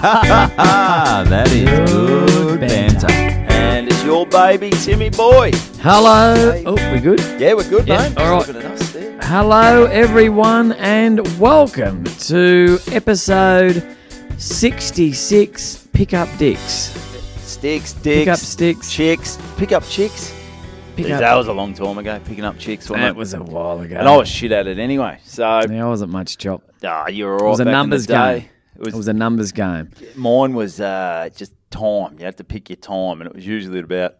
That is good banter. And it's your baby, Timmy boy. Hello. Hey. Oh, we good? Yeah, we're good, Yeah, mate. all right. Looking at us there. Hello, everyone, and welcome to episode 66, Pick Up Dicks. Sticks, dicks. Pick up sticks. Chicks. Pick up chicks. Pick Jeez, up. that was a long time ago, picking up chicks. Wasn't That it? was a while ago. And I was shit at it anyway. So, Yeah, I wasn't much chop. you were all right It was a back numbers in the day. game. It was a numbers game. Mine was just time. You had to pick your time, and it was usually at about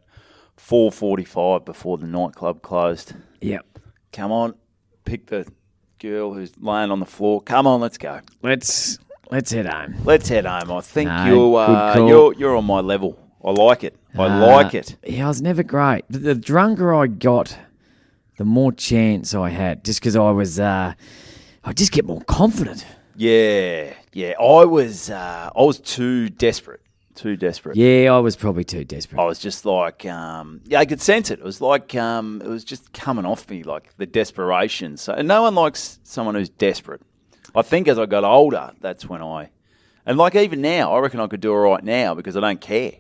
4:45 before the nightclub closed. Yep. Come on, pick the girl who's laying on the floor. Come on, let's go. Let's head home. Let's head home. I think No, good call. you're on my level. I like it. I like it. Yeah, I was never great. The drunker I got, the more chance I had. Just because I just get more confident. Yeah. I was too desperate. Yeah, I was probably too desperate. I was just like, I could sense it. It was like, it was just coming off me, like the desperation. So, and no one likes someone who's desperate. I think as I got older, that's when and like even now, I reckon I could do it right now because I don't care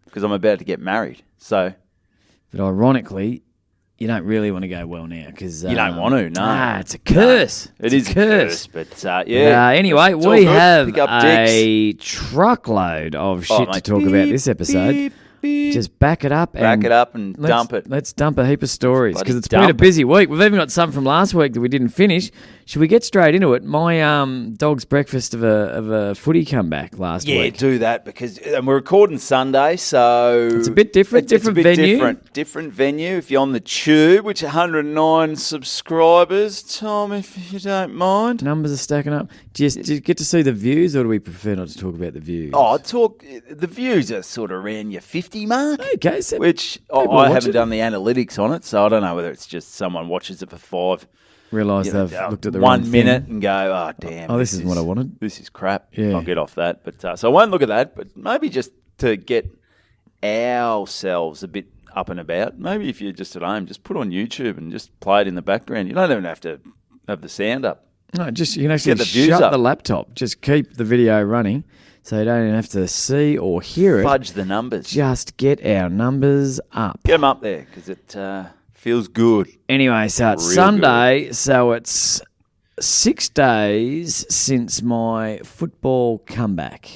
because I'm about to get married. So, But ironically, you don't really want to go well now because you don't want to, no. it's a curse. It is a curse. but yeah. Anyway, It's all we good. have Pick up dicks. a truckload of shit to mate. talk about this episode. Beep, beep. Just back it up and Dump it. Let's dump a heap of stories Bloody because it's been a dump it. busy week. We've even got some from last week that we didn't finish. Should we get straight into it? My dog's breakfast of a footy comeback last Yeah, week. do that because and we're recording Sunday, so It's a bit different, It's a different bit venue. different venue. If you're on the tube, which 109 subscribers, Tom, if you don't mind. Numbers are stacking up. Do you get to see the views, or do we prefer not to talk about the views? Oh, the views are sort of around your 50 mark, okay. So which people I watch haven't it. done the analytics on it, so I don't know whether it's just someone watches it for 5. realise you know, they've looked at the 1 wrong minute thing. and go, oh damn! Oh, this is what I wanted. This is crap. Yeah. I'll get off that. But so I won't look at that. But maybe just to get ourselves a bit up and about. Maybe if you're just at home, just put on YouTube and just play it in the background. You don't even have to have the sound up. No, just you can actually Get the views shut up. the laptop. Just keep the video running, so you don't even have to see or hear it. Fudge the numbers. Just get our numbers up. Get them up there because it feels good. Anyway, so it's Real Sunday, so it's 6 days since my football comeback.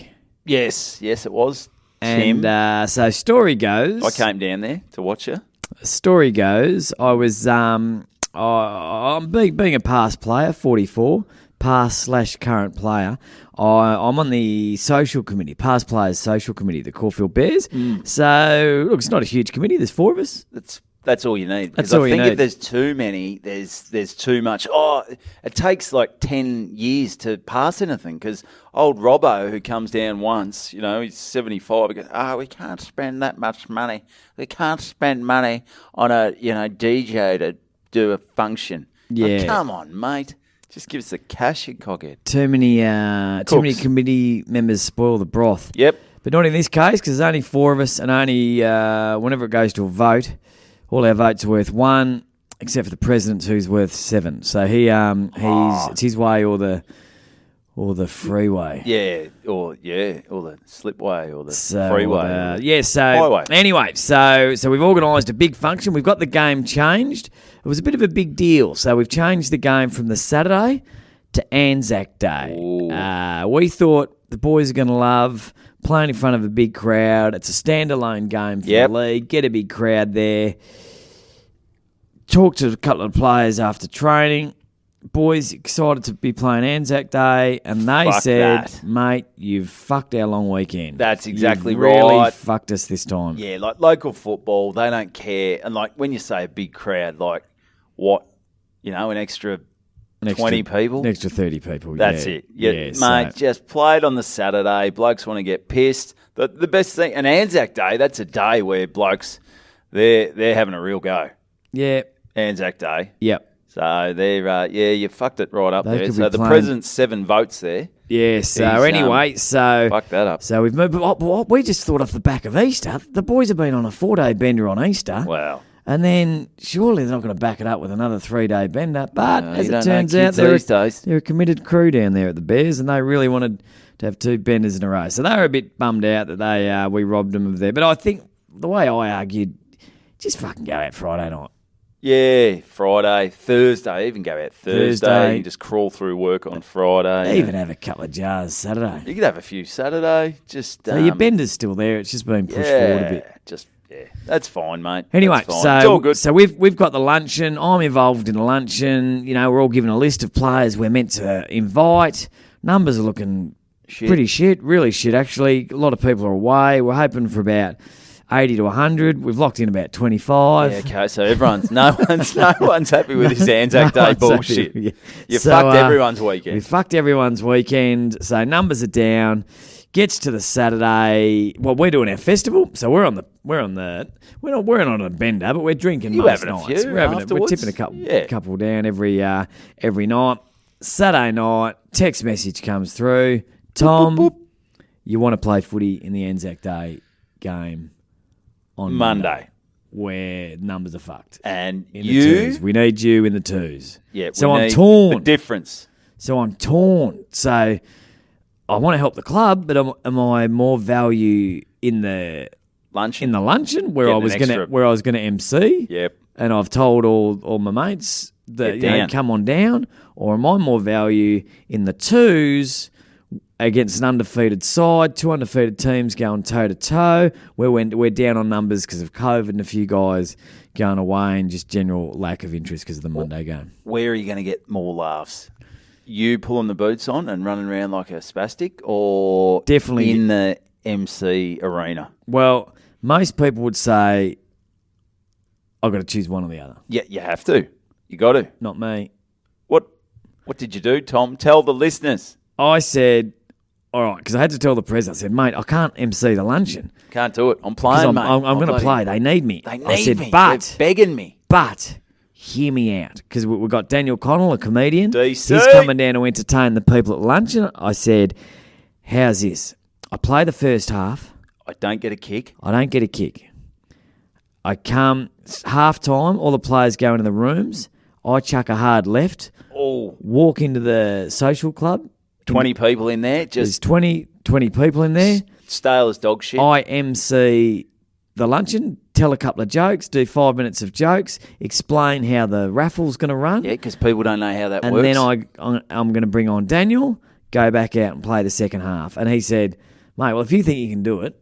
Yes, it was. And Tim, so story goes. I came down there to watch you. Story goes, I was I'm being a past player, 44, past/current player. I'm on the social committee, past players social committee, the Caulfield Bears. So look, it's not a huge committee. There's 4 of us. That's all you need. That's Because all I you think need. if there's too many, there's too much. Oh, it takes like 10 years to pass anything. Because old Robbo, who comes down once, he's 75. He goes, we can't spend that much money. We can't spend money on a DJ to do a function. Yeah. Like, come on, mate. Just give us the cash, you cockhead. Too many Cooks. committee members spoil the broth. Yep. But not in this case, because there's only 4 of us, and only whenever it goes to a vote, all our votes are worth 1, except for the president's, who's worth 7. So it's his way or the freeway. Yeah, or the slipway or the So, freeway. highway. Highway. Anyway, so we've organised a big function. We've got the game changed. It was a bit of a big deal. So we've changed the game from the Saturday to Anzac Day. We thought the boys are going to love playing in front of a big crowd. It's a standalone game for the league. Get a big crowd there. Talked to a couple of players after training. Boys excited to be playing Anzac Day, and they Fuck said, that. mate, you've fucked our long weekend. That's exactly You've really right. fucked us this time. Yeah, like local football, they don't care. And like when you say a big crowd, like what, an extra 20 people? An extra 30 people. That's yeah. it. Yeah, mate, so- just play it on the Saturday. Blokes want to get pissed. The best thing, and Anzac Day, that's a day where blokes, they're having a real go. Yeah. Anzac Day. Yep. So they're, you fucked it right up They there. could So be the playing- president's 7 votes there. Yeah, so He's, anyway, Fuck that up. So we've moved. But we just thought off the back of Easter, the boys have been on a 4-day bender on Easter. Wow. And then surely they're not going to back it up with another 3-day bender. But No, as you it don't know turns out, kids these days. they're a committed crew down there at the Bears, and they really wanted to have 2 benders in a row. So they were a bit bummed out that we robbed them of there. But I think the way I argued, just fucking go out Friday night. Yeah, Friday, Thursday, even go out Thursday. You just crawl through work on Friday. Even have a couple of jars Saturday. You could have a few Saturday. Just so your bender's still there. It's just been pushed forward a bit. That's fine, mate. Anyway, fine. so it's all good. So we've got the luncheon. I'm involved in the luncheon. You know, we're all given a list of players we're meant to invite. Numbers are looking pretty shit, really shit actually. A lot of people are away. We're hoping for about 80 to 100. We've locked in about 25. Yeah, okay, so no one's happy with this Anzac Day bullshit. You fucked everyone's weekend. We fucked everyone's weekend. So numbers are down. Gets to the Saturday. Well, we're doing our festival, so we're not on a bender, but we're drinking most nights. We're tipping a couple down every night. Saturday night, text message comes through. Tom, boop, boop. You want to play footy in the Anzac Day game on Monday, where numbers are fucked. And in the twos. We need you in the twos. Yeah, so I'm torn. The difference. So I'm torn. So I want to help the club, but am I more value in the luncheon? In the luncheon where I was gonna MC? Yep. And I've told all my mates that come on down, or am I more value in the twos against an undefeated side, 2 undefeated teams going toe to toe? We're down on numbers because of COVID and a few guys going away and just general lack of interest because of the Monday game. Where are you going to get more laughs? You pulling the boots on and running around like a spastic, or definitely in the MC arena? Well, most people would say I've got to choose one or the other. Yeah, you have to. You got to. Not me. What did you do, Tom? Tell the listeners. I said, all right, because I had to tell the press. I said, mate, I can't MC the luncheon. Can't do it. I'm playing, mate. I'm going to play. They need me. They need I said, me. But they're begging me. But hear me out, because we've got Daniel Connell, a comedian. DC. He's coming down to entertain the people at luncheon. I said, how's this? I play the first half. I don't get a kick. I come half time. All the players go into the rooms. I chuck a hard left. Oh. Walk into the social club. 20 people in there. There's 20 people in there. Stale as dog shit. I MC the luncheon, tell a couple of jokes, do 5 minutes of jokes, explain how the raffle's going to run. Yeah, because people don't know how that works. And then I'm going to bring on Daniel, go back out and play the second half. And he said, mate, well, if you think you can do it,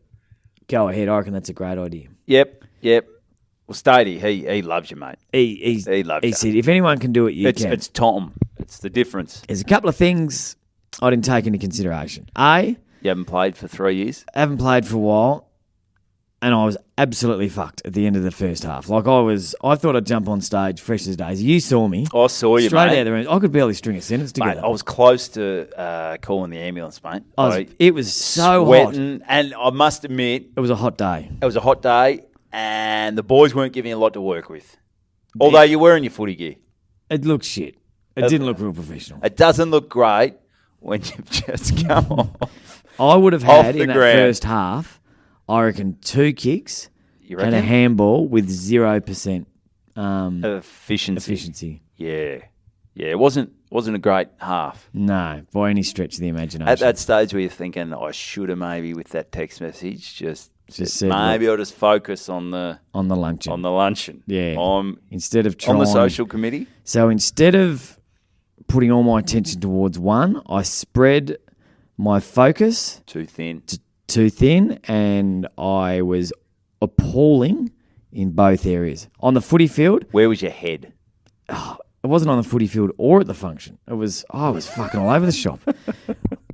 go ahead. I reckon that's a great idea. Yep. Well, Stady, he loves you, mate. He loves you. He said, if anyone can do it, you can. It's Tom. It's the difference. There's a couple of things I didn't take into consideration. You haven't played for 3 years? I haven't played for a while, and I was absolutely fucked at the end of the first half. Like I thought I'd jump on stage fresh as days. You saw me. I saw you, straight mate. out of the room. I could barely string a sentence together. Mate, I was close to calling the ambulance, mate. It was so sweating, hot. And I must admit, it was a hot day. And the boys weren't giving you a lot to work with. Although you're wearing your footy gear. It looked shit. It didn't look real professional. It doesn't look great when you've just come off. I would have had in that first half, I reckon 2 kicks and a handball with 0% efficiency. Yeah. It wasn't a great half. No, by any stretch of the imagination. At that stage where you're thinking, I should have maybe with that text message just said, maybe I'll just focus on the luncheon. Yeah. Instead of trying on the social committee. So instead of putting all my attention towards one, I spread my focus too thin, and I was appalling in both areas. On the footy field, where was your head? It wasn't on the footy field or at the function. I was fucking all over the shop.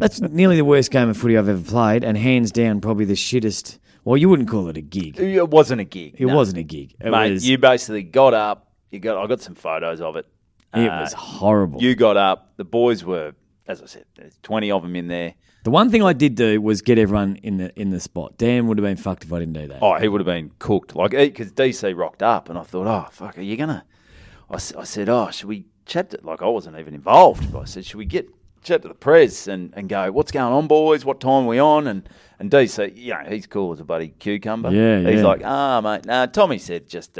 That's nearly the worst game of footy I've ever played, and hands down probably the shittest. Well, you wouldn't call it a gig. It wasn't a gig. It wasn't a gig. Mate, you basically got up. I got some photos of it. It was horrible. You got up. The boys were, as I said, there's 20 of them in there. The one thing I did do was get everyone in the spot. Dan would have been fucked if I didn't do that. Oh, he would have been cooked. Because DC rocked up, and I thought, oh, fuck, are you going to... I said, should we chat to... I wasn't even involved, but I said, should we chat to the press and go, what's going on, boys? What time are we on? And DC, he's cool as a bloody cucumber. Yeah, He's like, mate. Nah, Tommy said just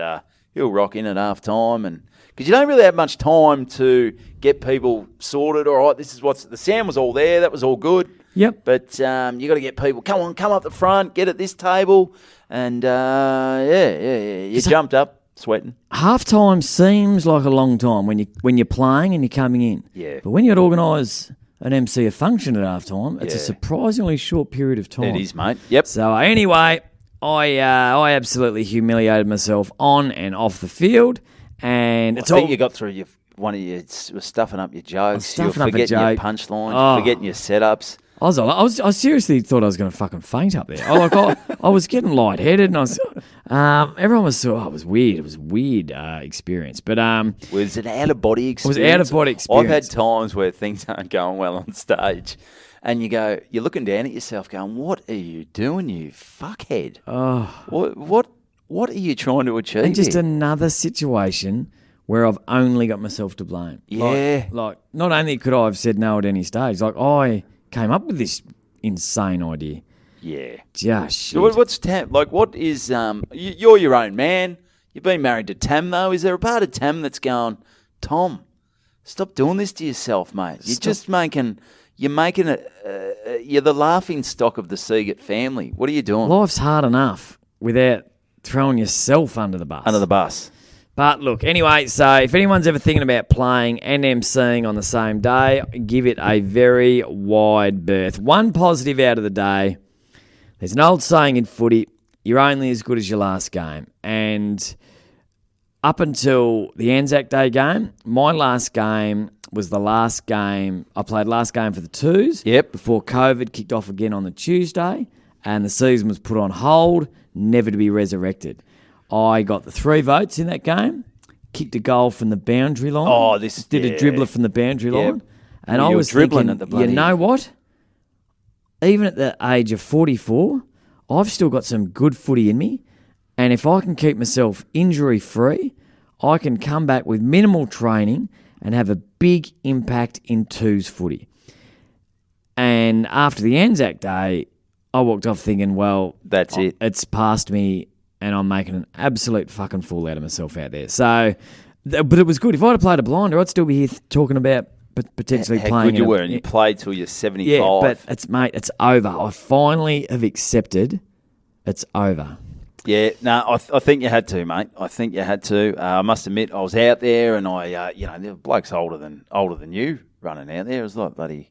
he'll rock in at half time. And because you don't really have much time to get people sorted. All right, this is the sound was all there. That was all good. Yep. But you got to get people. Come on, come up the front. Get at this table, and you jumped up, sweating. Halftime seems like a long time when you're playing and you're coming in. Yeah. But when you got to organise an MC a function at halftime, it's a surprisingly short period of time. It is, mate. Yep. So anyway, I absolutely humiliated myself on and off the field, and I think you got through one of your stuffing up your jokes. You were forgetting your punchlines, forgetting your setups. I seriously thought I was going to fucking faint up there. I was getting lightheaded, and I was. Everyone was it was weird. It was a weird experience, but was it out of body experience? It was out of body experience. I've had times where things aren't going well on stage, and you're looking down at yourself, going, "What are you doing, you fuckhead? Oh, what are you trying to achieve?" And just another situation where I've only got myself to blame. Yeah, like not only could I have said no at any stage, like I came up with this insane idea. Yeah. Just shit. So what's Tam? Like, what is you're your own man. You've been married to Tam, though. Is there a part of Tam that's going, Tom, stop doing this to yourself, mate? You're making it. You're the laughing stock of the Siegert family. What are you doing? Life's hard enough without throwing yourself under the bus. Under the bus. But look, anyway, so if anyone's ever thinking about playing and emceeing on the same day, give it a very wide berth. One positive out of the day. There's an old saying in footy, you're only as good as your last game. And up until the Anzac Day game, my last game was the last game. I played last game for the Twos. Yep. Before COVID kicked off again on the Tuesday. And the season was put on hold, never to be resurrected. I got the 3 votes in that game, kicked a goal from the boundary line. Oh, a dribbler from the boundary line. And well, I was dribbling thinking, at the bloody... you know what? Even at the age of 44, I've still got some good footy in me. And if I can keep myself injury-free, I can come back with minimal training and have a big impact in Twos footy. And after the Anzac Day, I walked off thinking, well, that's it. It's past me, and I'm making an absolute fucking fool out of myself out there. So, but it was good. If I'd have played a blinder, I'd still be here talking about potentially how playing. How good you were, and you played till you're 75. Yeah, but it's over. I finally have accepted it's over. Yeah, no, I think you had to, mate. I think you had to. I must admit, I was out there, and there were blokes older than you running out there. It was like bloody,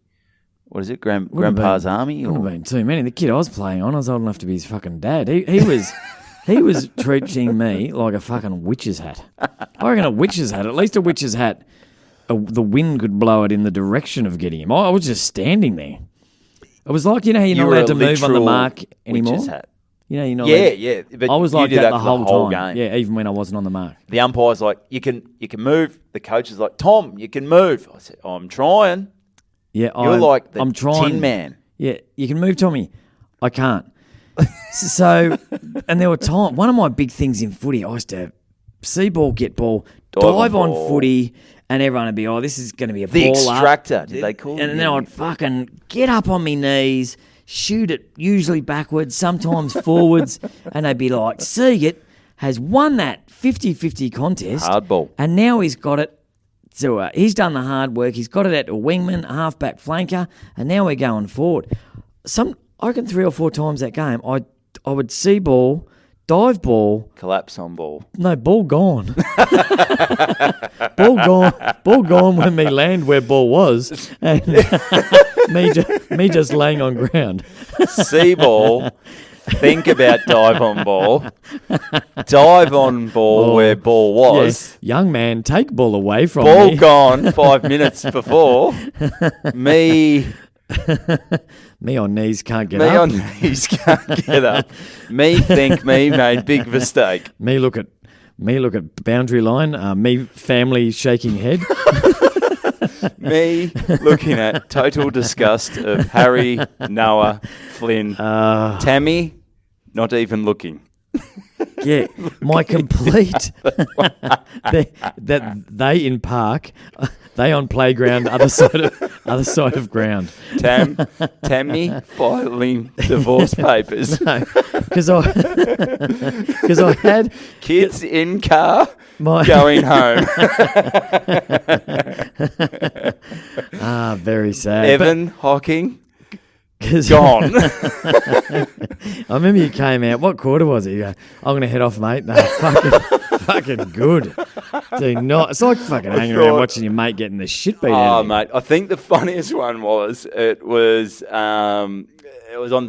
what is it, Grandpa's Army? Wouldn't have been too many. The kid I was playing on, I was old enough to be his fucking dad. He was. He was treating me like a fucking witch's hat. I reckon a witch's hat, at least a witch's hat, the wind could blow it in the direction of getting him. I was just standing there. It was like, you're not allowed to move on the mark anymore. Witch's hat. You're not Yeah. But I was like that the whole game. time. Yeah, even when I wasn't on the mark. The umpire's like, you can move. The coach is like, Tom, you can move. I said, I'm trying. Yeah, You're like the I'm trying. Tin Man. Yeah, you can move, Tommy. I can't. So, and there were times, one of my big things in footy, I used to see ball, get ball, dive on footy, and everyone would be, this is going to be a the ball extractor, up. did they call it? And then I'd fucking get up on my knees, shoot it usually backwards, sometimes forwards, and they'd be like, Siegert has won that 50-50 contest. Hard ball. And now he's got it. So he's done the hard work. He's got it out to a wingman, a half-back flanker, and now we're going forward. I reckon 3 or 4 times that game, I would see ball, dive ball. Collapse on ball. No, ball gone. Ball gone when me land where ball was. And me just laying on ground. See ball, think about dive on ball, dive on ball where ball was. Yeah. Young man, take ball away from ball me. Ball gone 5 minutes before. Me on knees can't get up. Me on knees can't get up. Me think me made big mistake. Me look at boundary line. Me family shaking head. Me looking at total disgust of Harry, Noah, Flynn, Tammy, not even looking. Yeah, my complete that they in park, they on playground, other side of ground. Tammy filing divorce papers. No, because I had kids in car going home. Very sad. Evan Hocking Gone. I remember you came out. What quarter was it? You go, I'm going to head off, mate. No, fucking good. Do not. It's like fucking hanging around watching your mate getting the shit beat out of you. Mate, I think the funniest one was it was on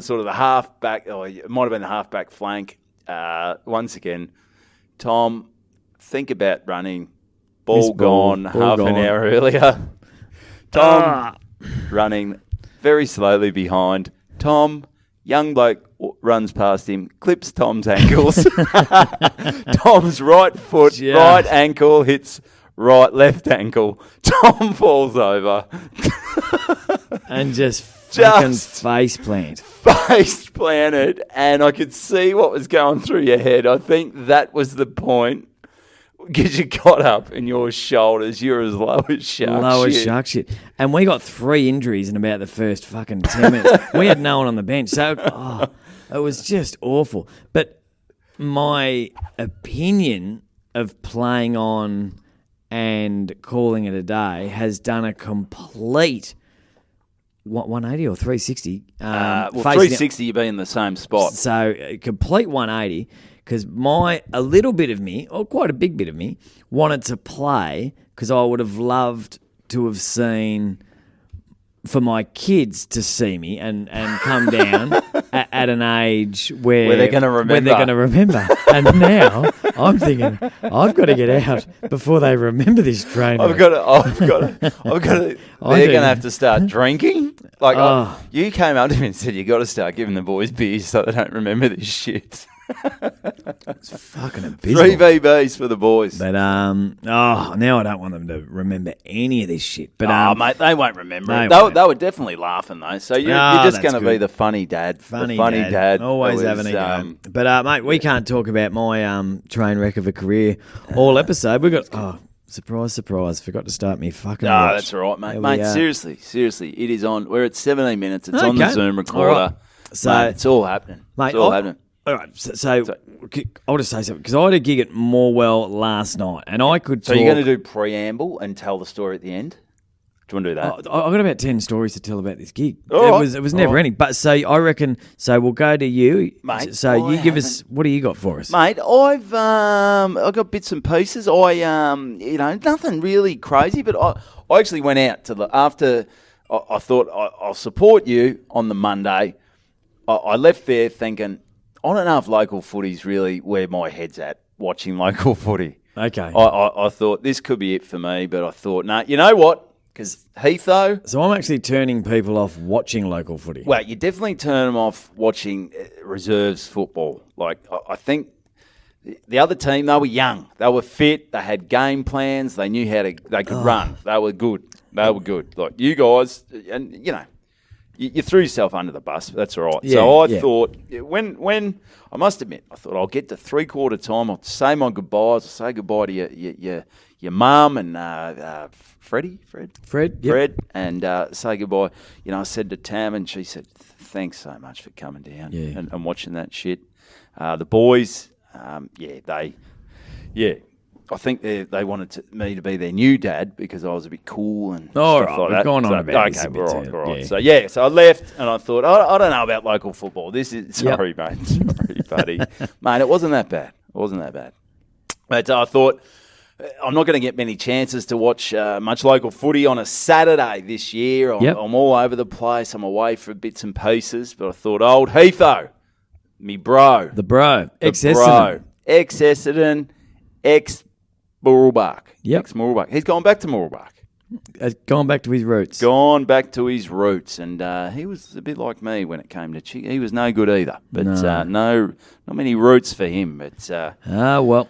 sort of the half back, or it might have been the half back flank. Once again, Tom, think about running. Ball gone half an hour earlier. Tom running very slowly behind. Tom, young bloke, runs past him, clips Tom's ankles. Tom's right foot, right ankle hits left ankle. Tom falls over. And just fucking face plant. Face planted, and I could see what was going through your head. I think that was the point. Because you got up and your shoulders, you're as low as shark shit. And we got 3 injuries in about the first fucking 10 minutes. We had no one on the bench. So it was just awful. But my opinion of playing on and calling it a day has done a complete 180 or 360. 360, you'd be in the same spot. So a complete 180. Because a little bit of me, or quite a big bit of me, wanted to play because I would have loved to have seen, for my kids to see me and come down at an age where they're going to remember. And now I'm thinking, I've got to get out before they remember this train. They're going to have to start drinking. You came up to me and said, you got to start giving the boys beers so they don't remember this shit. It's fucking abysmal. 3 VBs for the boys. But now I don't want them to remember any of this shit. But mate, they won't remember it. They were definitely laughing though. So you're just going to be the funny dad. Funny dad. Always having a go. But mate, we can't talk about my train wreck of a career all episode. We got surprise, forgot to start me fucking watch. That's all right, mate. Mate, seriously, it is on. We're at 17 minutes. It's on the Zoom recorder. Right. So mate, it's all happening. Mate, it's all happening. All right, so I'll just say something because I had a gig at Morwell last night, and I could. So you're going to do preamble and tell the story at the end? Do you want to do that? I've got about 10 stories to tell about this gig. It was never ending. But so I reckon. So we'll go to you, mate. So you give us. What do you got for us, mate? I've got bits and pieces. Nothing really crazy, but I actually went out to after. I thought I'll support you on the Monday. I left there thinking, I don't know if local footy's really where my head's at, watching local footy. Okay. I thought this could be it for me, but I thought, no, you know what? Because Heatho... So I'm actually turning people off watching local footy. Well, you definitely turn them off watching reserves football. Like, I think the other team, they were young. They were fit. They had game plans. They knew they could run. They were good. Like, you guys, and, you threw yourself under the bus. That's all right. Yeah, so I thought, when I must admit, I thought I'll get to 3/4 time. I'll say my goodbyes. I'll say goodbye to your mum and Fred, and say goodbye. I said to Tam, and she said, "Thanks so much for coming down and watching that shit." The boys, I think they wanted me to be their new dad because I was a bit cool and stuff like that. We've gone on about this a bit all right. Yeah. So I left and I thought, I don't know about local football. Sorry, mate. Sorry, buddy. Mate, it wasn't that bad. But I thought, I'm not going to get many chances to watch much local footy on a Saturday this year. I'm all over the place. I'm away for bits and pieces. But I thought, old Heatho, me bro. The bro. Ex-Essendon. Ex-Mooroolbark. Yep. Ex-Mooroolbark. He's gone back to Mooroolbark. Gone back to his roots. And he was a bit like me when it came to chicken. He was no good either. But not many roots for him. But well.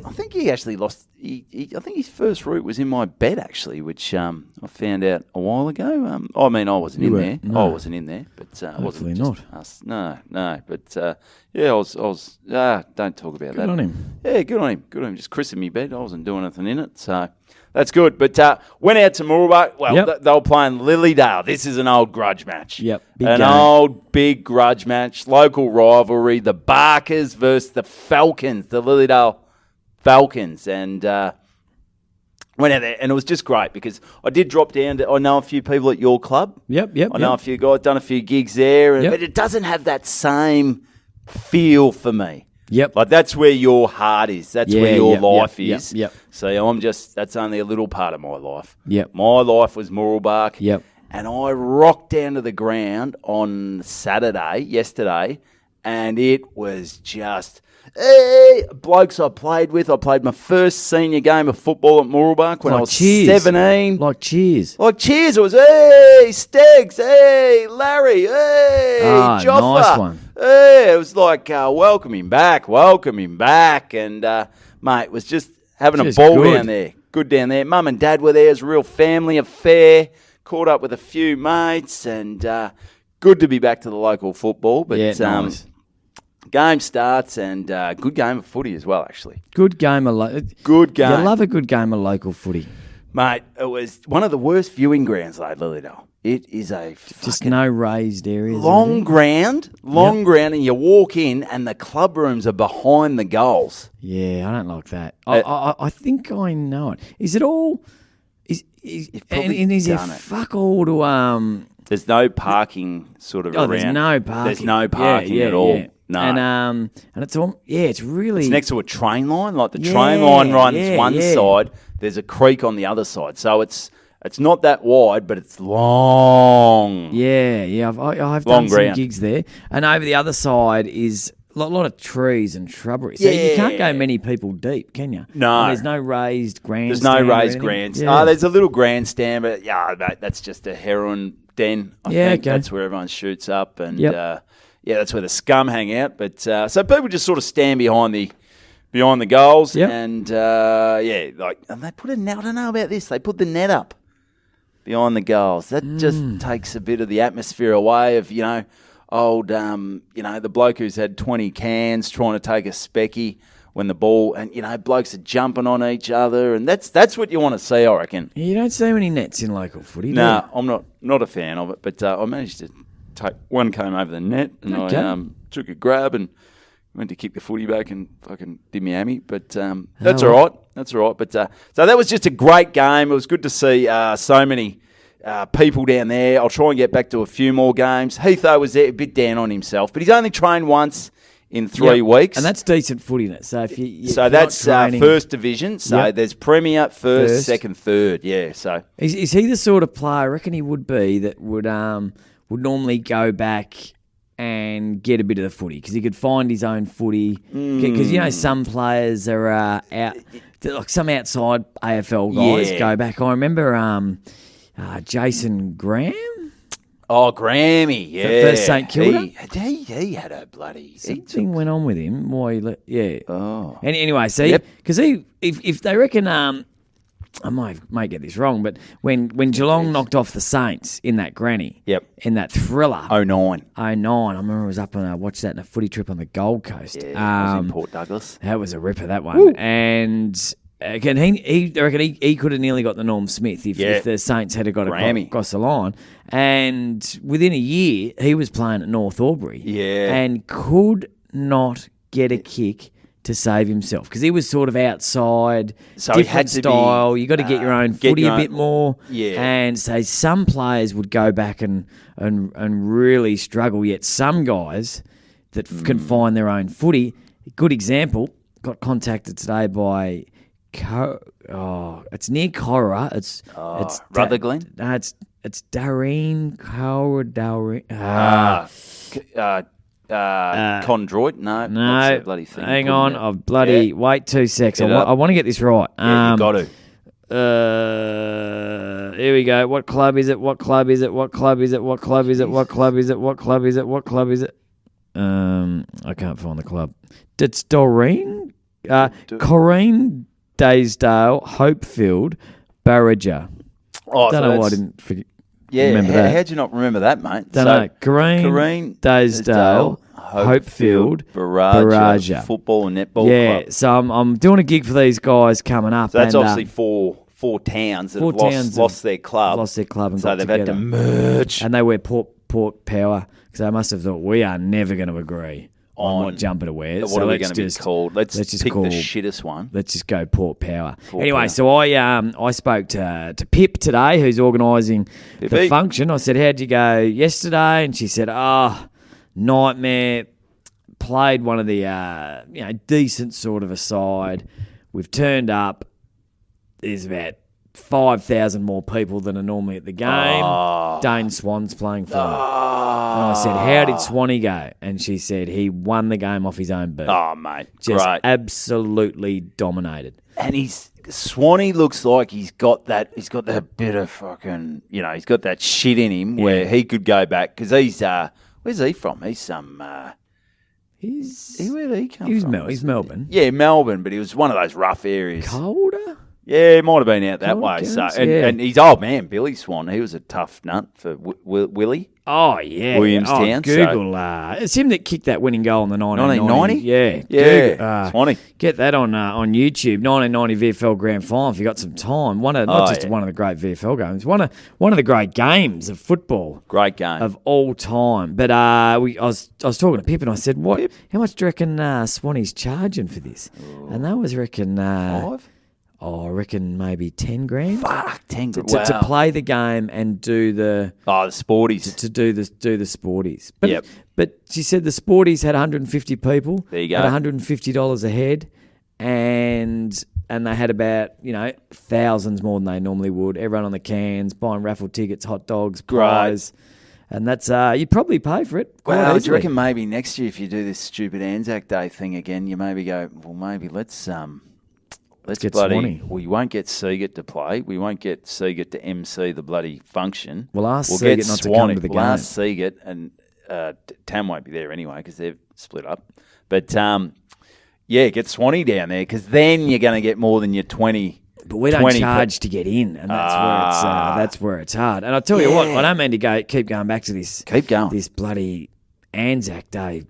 I think he actually lost. I think his first root was in my bed actually, which I found out a while ago. I wasn't in there. No. I wasn't in there, but hopefully wasn't not. Us. No. But I was. Don't talk about that. Good on him. Yeah, good on him. Just christened me bed. I wasn't doing anything in it, so that's good. But went out to Mooroolbark. Well, they were playing Lilydale. This is an old grudge match. Yep. Old big grudge match. Local rivalry. The Barkers versus the Falcons. The Lilydale Falcons. And Went out there, and it was just great because I did drop down to, I know a few people at your club. Yep. I know a few guys, done a few gigs there, Yep. but it doesn't have that same feel for me. Yep. Like, that's where your heart is. That's where your life is. Yep. So that's only a little part of my life. Yep. My life was Mooralbark. Yep. And I rocked down to the ground on yesterday, and it was just... Hey, blokes I played with. I played my first senior game of football at Mooralbark when I was 17. Like cheers. Like cheers. It was, hey, Stegs, hey, Larry, hey, Joffa. Nice one. Hey, it was like, welcome him back. And, mate, was just having Just a ball good. down there. Good down there. Mum and Dad were there. It was a real family affair. Caught up with a few mates, and good to be back to the local football. But nice. Game starts, and good game of footy as well, actually. Good game of Good game. You love a good game of local footy. Mate, it was one of the worst viewing grounds, though, Lilydale. It is a Just no raised areas. long ground, and you walk in, and the club rooms are behind the goals. Yeah, I don't like that. I think I know it. Is it all... Is there done it. fuck all to... There's no parking sort of around. There's no parking. There's no parking at all. Yeah. No. And it's all... Yeah, it's really... It's next to a train line. Like, the train line runs one yeah. side. There's a creek on the other side. So it's not that wide, but it's long. Yeah. I've Long done some ground. gigs there. And over the other side is a lot of trees and shrubbery. So you can't go many people deep, can you? No. And there's no raised grandstand. There's no or raised anything. grandstand. Yeah. There's a little grandstand, but mate, that's just a heroin den. I think okay. that's where everyone shoots up, and Yep. that's where the scum hang out. But so people just sort of stand behind the goals, Yep. and and they put a net. I don't know about this. They put the net up behind the goals. That just takes a bit of the atmosphere away of old the bloke who's had 20 cans trying to take a specky when the ball, and blokes are jumping on each other, and that's what you want to see, I reckon. You don't see many nets in local footy, do No, you? I'm not a fan of it, but I managed to take one, came over the net, and Okay. I took a grab and went to kick the footy back and fucking did me hammy, but that's all right. That's all right. But so that was just a great game. It was good to see so many people down there. I'll try and get back to a few more games. Heatho was there, a bit down on himself, but he's only trained once in 3 weeks. And that's decent footy, isn't it? So if you so that's first division. So there's Premier, first, second, third. Yeah. So is he the sort of player? I reckon he would be that would normally go back and get a bit of the footy because he could find his own footy. Because some players are out, like some outside AFL guys go back. I remember Jason Graham. Oh, Grammy, yeah. First St Kilda. He had a bloody... Something went on with him. Why? Oh. Anyway, see, because if they reckon, I might get this wrong, but when Geelong knocked off the Saints in that granny, in that thriller, 09. I remember I was up and I watched that in a footy trip on the Gold Coast. Yeah, I was in Port Douglas. That was a ripper, that one. Woo. And again, I reckon he could have nearly got the Norm Smith if the Saints had got across the line. And within a year, he was playing at North Albury. Yeah. And could not get a kick to save himself because he was sort of outside, so he different had to style. be, You got to get your own footy a bit more. Yeah. And so some players would go back and really struggle, yet some guys that can find their own footy. Good example, got contacted today by... it's near Cora. It's Rutherglen? No, it's Dareen Cora. Condroit? No. No, What's the bloody thing? hang on. I've bloody wait 2 seconds. I want to get this right. Yeah, you got to. Here we go. What club is it? What club is it? What club is it? What club is it? What club is it? What club is it? What club is it? I can't find the club. It's Doreen, Corrine, Daysdale, Hopefield, Barrager. Oh, Don't know why I didn't remember that. How'd you not remember that, mate? Don't know. Corrine, Daysdale, Hopefield, Barrager. Football and netball club. Yeah, so I'm doing a gig for these guys coming up. So that's obviously four towns that have lost their club. Lost their club and so got they've together. had to merge. And they wear Port Power because they must have thought, we are never going to agree on what jumper to wear. What so are we going to be called? Let's just pick call, the shittest one. Let's just go Port Power. Power. So I spoke to Pip today, who's organising the function. I said, how'd you go yesterday? And she said, nightmare. Played one of the decent sort of a side. We've turned up. There's about 5,000 more people than are normally at the game. Dane Swan's playing for them. And I said, how did Swanee go? And she said he won the game off his own boot. Oh, mate. Just great. Absolutely dominated. And Swanee looks like he's got that bit of fucking, he's got that shit in him where he could go back. Because he's, where's he from? He's some... where did he come from? He's Melbourne. Yeah, Melbourne, but he was one of those rough areas. Colder? Yeah, it might have been out that way. Counts, So, and his old man, Billy Swan, he was a tough nut for Willie. Oh, yeah. Williamstown. Google. It's him that kicked that winning goal in the 1990. 1990? Yeah. Yeah. Swanee. Get that on YouTube. 1990 VFL Grand Final if you got some time. One of the great VFL games. One of the great games of football. Great game. Of all time. But I was talking to Pip and I said, how much do you reckon Swanee's charging for this? And they was reckon... 5? I reckon maybe 10 grand. Fuck, 10 grand. To play the game and do the... the sporties. To do the sporties. But she said the sporties had 150 people. There you go. At $150 a head. And they had about, thousands more than they normally would. Everyone on the cans, buying raffle tickets, hot dogs, pies. And that's... you'd probably pay for it. Well, do you reckon maybe next year if you do this stupid Anzac Day thing again, you maybe go, well, maybe let's get Swanee. We won't get Siegert to play. We won't get Siegert to MC the bloody function. We'll ask Siegert not to come to the game. We'll ask Siegert, and Tam won't be there anyway because they've split up. But, get Swanee down there because then you're going to get more than your 20. But we don't charge to get in, and that's where it's hard. And I'll tell you what, I don't mean to keep going back to this. Keep going. This bloody Anzac Day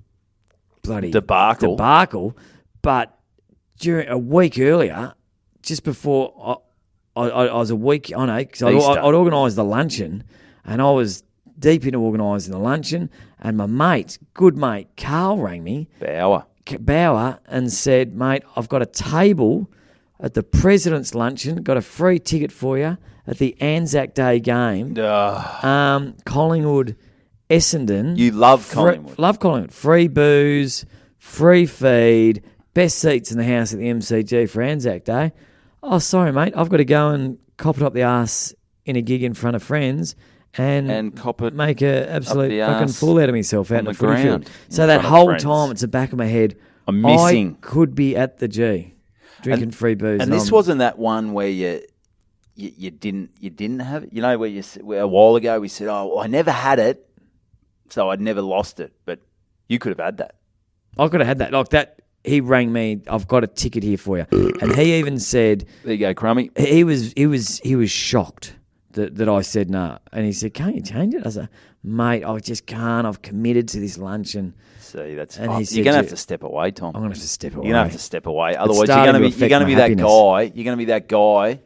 bloody debacle. But during a week earlier, just before I was a week, I know, because I'd organised the luncheon, and I was deep into organising the luncheon, and my good mate, Carl rang me, Bauer, and said, mate, I've got a table at the President's Luncheon, got a free ticket for you at the Anzac Day game. Collingwood, Essendon. You love Collingwood. Love Collingwood. Free booze, free feed, best seats in the house at the MCG for Anzac Day. Oh, sorry, mate. I've got to go and cop it up the arse in a gig in front of friends and cop it, make an absolute fucking fool out of myself out in the footy ground. field. So that whole time, it's the back of my head. I'm missing. I could be at the G drinking free booze. And this wasn't that one where you didn't have it. Where a while ago we said, "Oh, well, I never had it, so I'd never lost it." But you could have had that. I could have had that. Like that. He rang me. I've got a ticket here for you, and he even said, "There you go, Crummy." He was shocked that I said no, and he said, "Can't you change it?" I said, "Mate, I just can't. I've committed to this luncheon." See, that's and you're going to have to step away, Tom. I'm going to have to step away. You're going to have to step away. Otherwise, you're going to be that guy. You're going to be that guy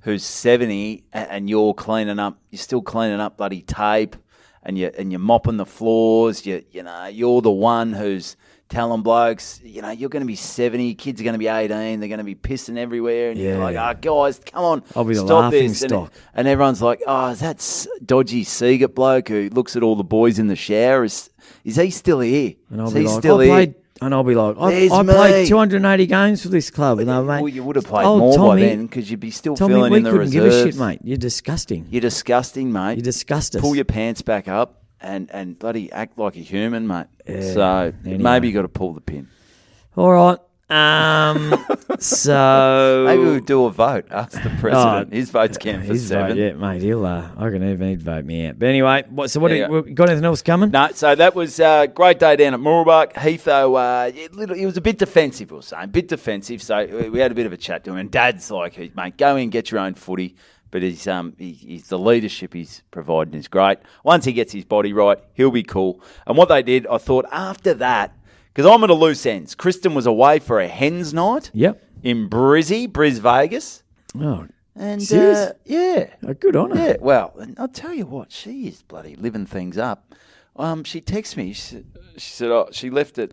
who's 70 and you're cleaning up. You're still cleaning up bloody tape, and you're mopping the floors. You're the one who's telling blokes, you're going to be 70. Kids are going to be 18. They're going to be pissing everywhere, and you're like, guys, come on, I'll be the stop laughing this. stock. And everyone's like, is that dodgy Siegert bloke who looks at all the boys in the shower? Is he still here? And I'll be like, I played 280 games for this club. Well, you would have played more by then because you'd be still filling in the reserves. Tommy, we couldn't give a shit, mate. You're disgusting. You're disgusting, mate. You disgust us. Pull your pants back up and bloody act like a human, mate. Yeah, so anyway. Maybe you got to pull the pin. All right. So maybe we'll do a vote. Ask the president. His vote's counting for 7. Vote, yeah, mate. I can even he'd vote me out. But anyway, what got anything else coming? No. So that was a great day down at Mooroolbark. Heatho, he was a bit defensive. We were saying, So we had a bit of a chat to him. And Dad's like, mate, go in, get your own footy. But he's the leadership he's providing is great. Once he gets his body right, he'll be cool. And what they did, I thought after that. Because I'm at a loose ends. Kristen was away for a hens night. Yep. In Bris Vegas. Oh, and yeah. Oh, good on her. Yeah, well, and I'll tell you what, she is bloody living things up. She texted me. She said she left at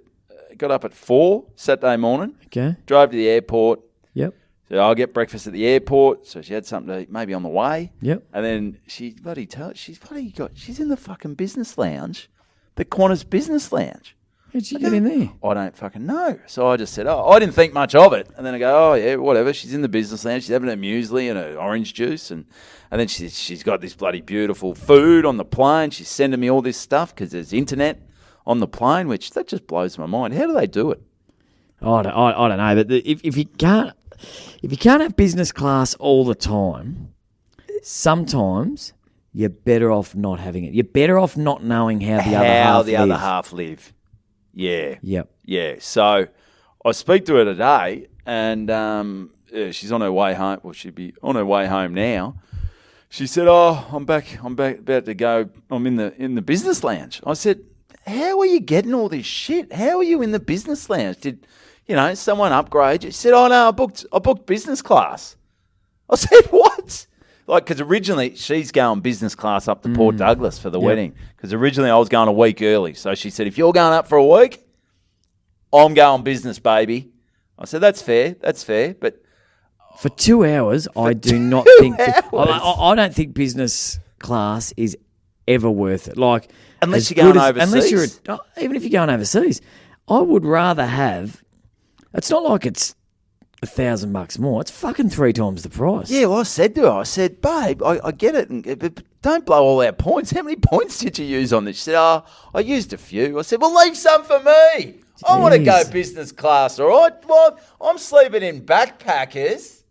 got up at 4 Saturday morning. Okay. Drove to the airport. Yep. So I'll get breakfast at the airport. So she had something to eat, maybe on the way. Yep. And then she's in the fucking business lounge, the Qantas business lounge. How'd she get in there? I don't fucking know. So I just said, I didn't think much of it. And then I go, oh, yeah, whatever. She's in the business lounge. She's having her muesli and her orange juice. And then she's got this bloody beautiful food on the plane. She's sending me all this stuff because there's internet on the plane, which that just blows my mind. How do they do it? I don't know. But if you can't have business class all the time, sometimes you're better off not having it. You're better off not knowing how the other half live. Yeah. Yep. Yeah. So I speak to her today, and she's on her way home. Well, she'd be on her way home now. She said, "Oh, I'm back, about to go. I'm in the business lounge." I said, "How are you getting all this shit? How are you in the business lounge? Did someone upgrade you?" She said, "Oh no, I booked business class." I said, "What?" Like, because originally she's going business class up to Port Douglas for the wedding. Because originally I was going a week early. So she said, if you're going up for a week, I'm going business, baby. I said, that's fair. But for 2 hours, I do not think... I don't think business class is ever worth it. Like, unless you're going overseas. Even if you're going overseas, I would rather have... It's not like it's $1,000 more. It's fucking 3 times the price. Yeah, well, I said to her, babe, I get it, but don't blow all our points. How many points did you use on this? She said, I used a few. I said, well, leave some for me. Jeez. I want to go business class, all right? Well, I'm sleeping in backpackers.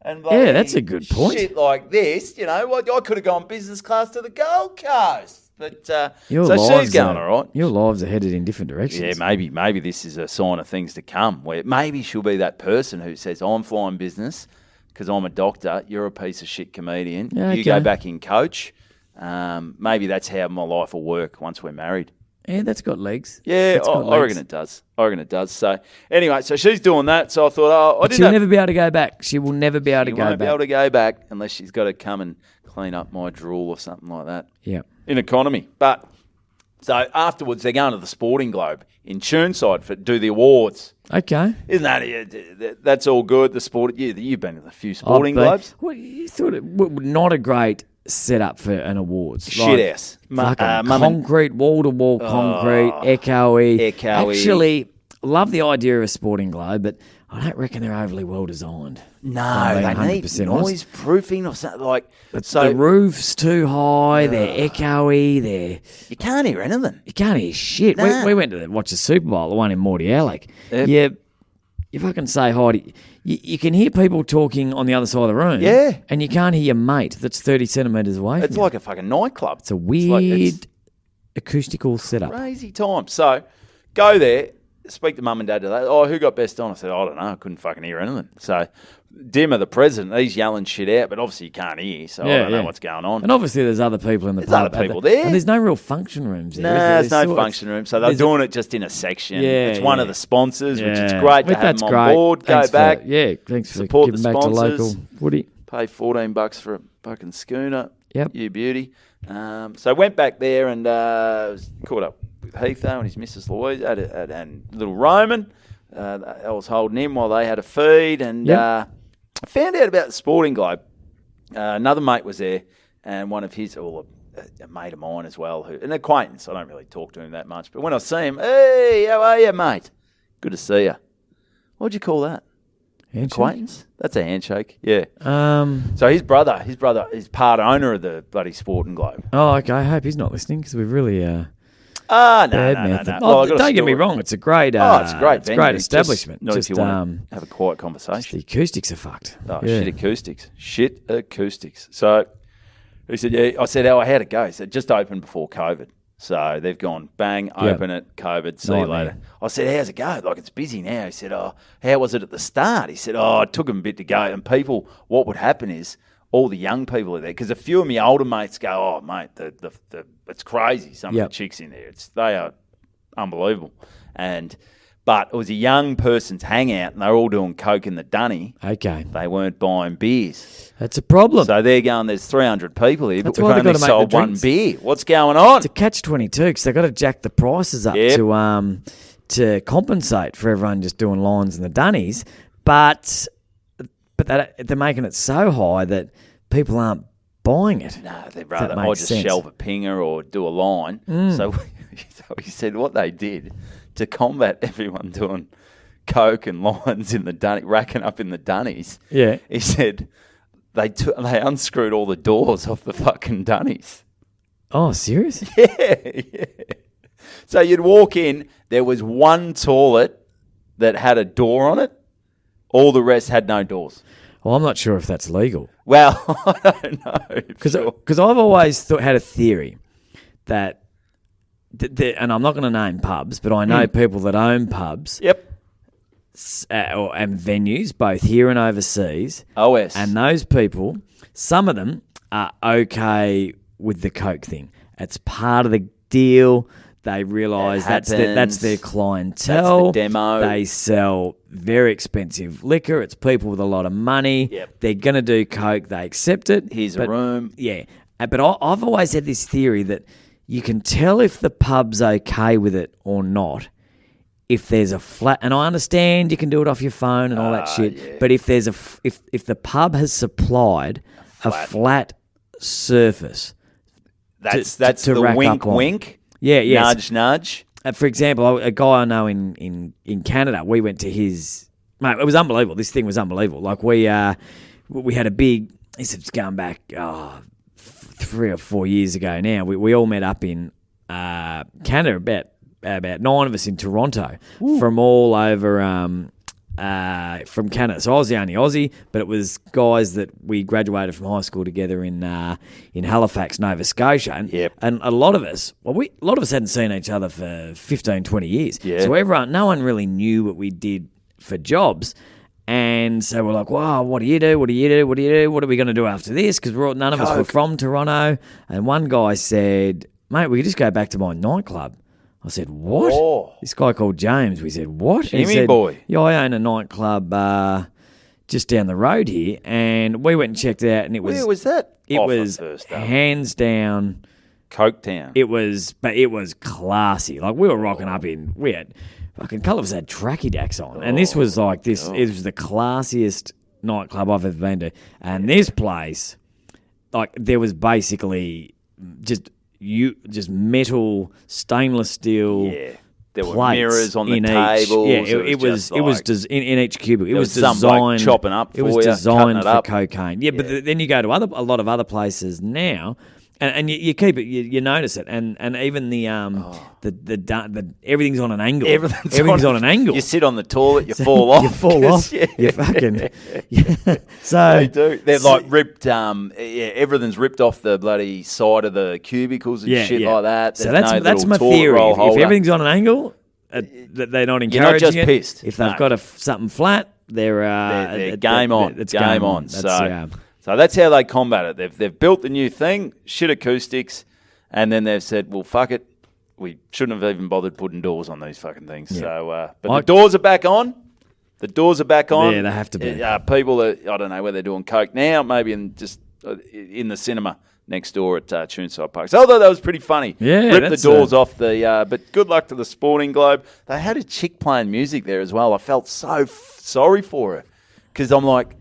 And yeah, that's a good point. Shit like this, I could have gone business class to the Gold Coast. But she's going all right. Your lives are headed in different directions. Yeah, maybe this is a sign of things to come. Where maybe she'll be that person who says, "I'm flying business because I'm a doctor. You're a piece of shit comedian. Yeah, okay. You go back in coach." Maybe that's how my life will work once we're married. Yeah, that's got legs. Yeah, I reckon it does. So anyway, so she's doing that. So I thought, she'll never be able to go back. She will never be able to go back. She won't be able to go back unless she's got to come and clean up my drool or something like that. Yeah. In economy. But so afterwards they're going to the Sporting Globe in Chirnside to do the awards. Okay. Isn't that that's all good? The sport. You've been to a few Sporting Globes. Well, you thought it not a great setup for an awards. Shit house. Concrete, wall to wall concrete, echoey. Actually, love the idea of a Sporting Globe, but I don't reckon they're overly well designed. No, they need noise proofing or something like. So the roof's too high. They're echoey. You can't hear anything. You can't hear shit. Nah. We went to watch the Super Bowl, the one in Mordialloc. Yep. Yeah, you fucking say hi. You can hear people talking on the other side of the room. Yeah, and you can't hear your mate that's 30 centimetres away. It's like a fucking nightclub. It's a weird acoustical setup. Crazy time. So go there. Speak to mum and dad today. Oh, who got best on? I said, I don't know. I couldn't fucking hear anything. So Dimmer, the president, he's yelling shit out, but obviously you can't hear, so I don't know what's going on. And obviously there's other people in the pub. There's other people there. And there's no real function rooms there. No, there's no function room. So they're doing it just in a section. Yeah, it's one of the sponsors, which is great to have them on board. Thanks Go back. Thanks for support giving the back sponsors. to local footy. Pay $14 for a fucking schooner. Yep. You beauty. So I went back there and caught up with Heath and his Mrs. Louise and little Roman. I was holding him while they had a feed, and I found out about the Sporting Globe. Another mate was there, and one of his, or a mate of mine as well, an acquaintance. I don't really talk to him that much, but when I see him, hey, how are you, mate? Good to see you. What'd you call that? Handshake? Acquaintance? That's a handshake. Yeah. So his brother is part owner of the bloody Sporting Globe. Oh, okay. I hope he's not listening because we've really. No. Well, don't get me wrong. It's a great. It's a great. It's a great establishment. Just if you want to have a quiet conversation. The acoustics are fucked. Oh, shit acoustics. So he said, yeah. I said, oh, how'd it go? He said, just opened before COVID. So they've gone, bang, open it, COVID, see you later. I said, how's it go? Like, it's busy now. He said, oh, how was it at the start? He said, oh, it took them a bit to go. And people, what would happen is all the young people are there. Because a few of my older mates go, oh, mate, it's crazy. Some of the chicks in there. They are unbelievable. But it was a young person's hangout, and they were all doing coke in the dunny. Okay. They weren't buying beers. That's a problem. So they're going, there's 300 people here, That's but we've only sold one beer. What's going on? It's a catch-22 because they've got to jack the prices up to compensate for everyone just doing lines in the dunnies, but they're making it so high that people aren't buying it. No, they'd rather I just shelve a pinger or do a line. So he said what they did to combat everyone doing coke and lines in the dunny, racking up in the dunnies. Yeah. He said they unscrewed all the doors off the fucking dunnies. Oh, serious? Yeah. So you'd walk in, there was one toilet that had a door on it. All the rest had no doors. Well, I'm not sure if that's legal. Well, I don't know. Because I've always had a theory that, and I'm not going to name pubs, but I know people that own pubs. Yep. And venues, both here and overseas. OS. And those people, some of them are okay with the coke thing. It's part of the deal. They realise that's their clientele. That's the demo. They sell very expensive liquor. It's people with a lot of money. Yep. They're going to do coke. They accept it. Here's a room. Yeah. But I've always had this theory that you can tell if the pub's okay with it or not if there's a flat. And I understand you can do it off your phone and all that shit. Yeah. But if there's if the pub has supplied a flat surface, That's to the rack wink, up on. wink. Yeah, yes. Nudge, nudge. For example, a guy I know in Canada, we went to his. Mate, it was unbelievable. This thing was unbelievable. Like we had a big. It's going back 3 or 4 years ago now. We all met up in Canada. About 9 of us in Toronto from all over from Canada. So I was the only Aussie, but it was guys that we graduated from high school together in Halifax, Nova Scotia. And a lot of us, hadn't seen each other for 15, 20 years. Yeah. So no one really knew what we did for jobs. And so we're like, wow, what do you do? What do you do? What do you do? What are we going to do after this? Because none of us were from Toronto. And one guy said, mate, we could just go back to my nightclub. I said, what? Oh. This guy called James. We said, what? Jimmy he said, boy. Yeah, I own a nightclub just down the road here. And we went and checked it out. And it was... Where was that? It was hands down... Coke Town. It was classy. Like, we were rocking up in... We had... Fucking a couple of us had tracky dacks on. And this was like this... It was the classiest nightclub I've ever been to. And this place... Like, there was basically just metal, stainless steel. Yeah, there were mirrors on the tables. Yeah, it was in each cubicle. It was designed some chopping up. It was designed for cocaine. Yeah, but then you go to a lot of other places now, and you keep it. You notice it, and even the everything's on an angle. Everything's on an angle. You sit on the toilet, you fall off. You fall off. Yeah. You fucking. Yeah. So they do. They're like ripped. Everything's ripped off the bloody side of the cubicles and shit like that. So There's that's my theory. If everything's on an angle, they're not encouraging You're not just it. pissed. If they've got something flat, they're game on. It's game on. So that's how they combat it. They've built the new thing, shit acoustics, and then they've said, well, fuck it. We shouldn't have even bothered putting doors on these fucking things. Yeah. So, but the doors are back on. The doors are back on. Yeah, they have to be. People I don't know where they're doing coke now, maybe in the cinema next door at Toonside Park. So, although that was pretty funny. Yeah, Rip the doors off the... but good luck to the Sporting Globe. They had a chick playing music there as well. I felt so sorry for her because I'm like...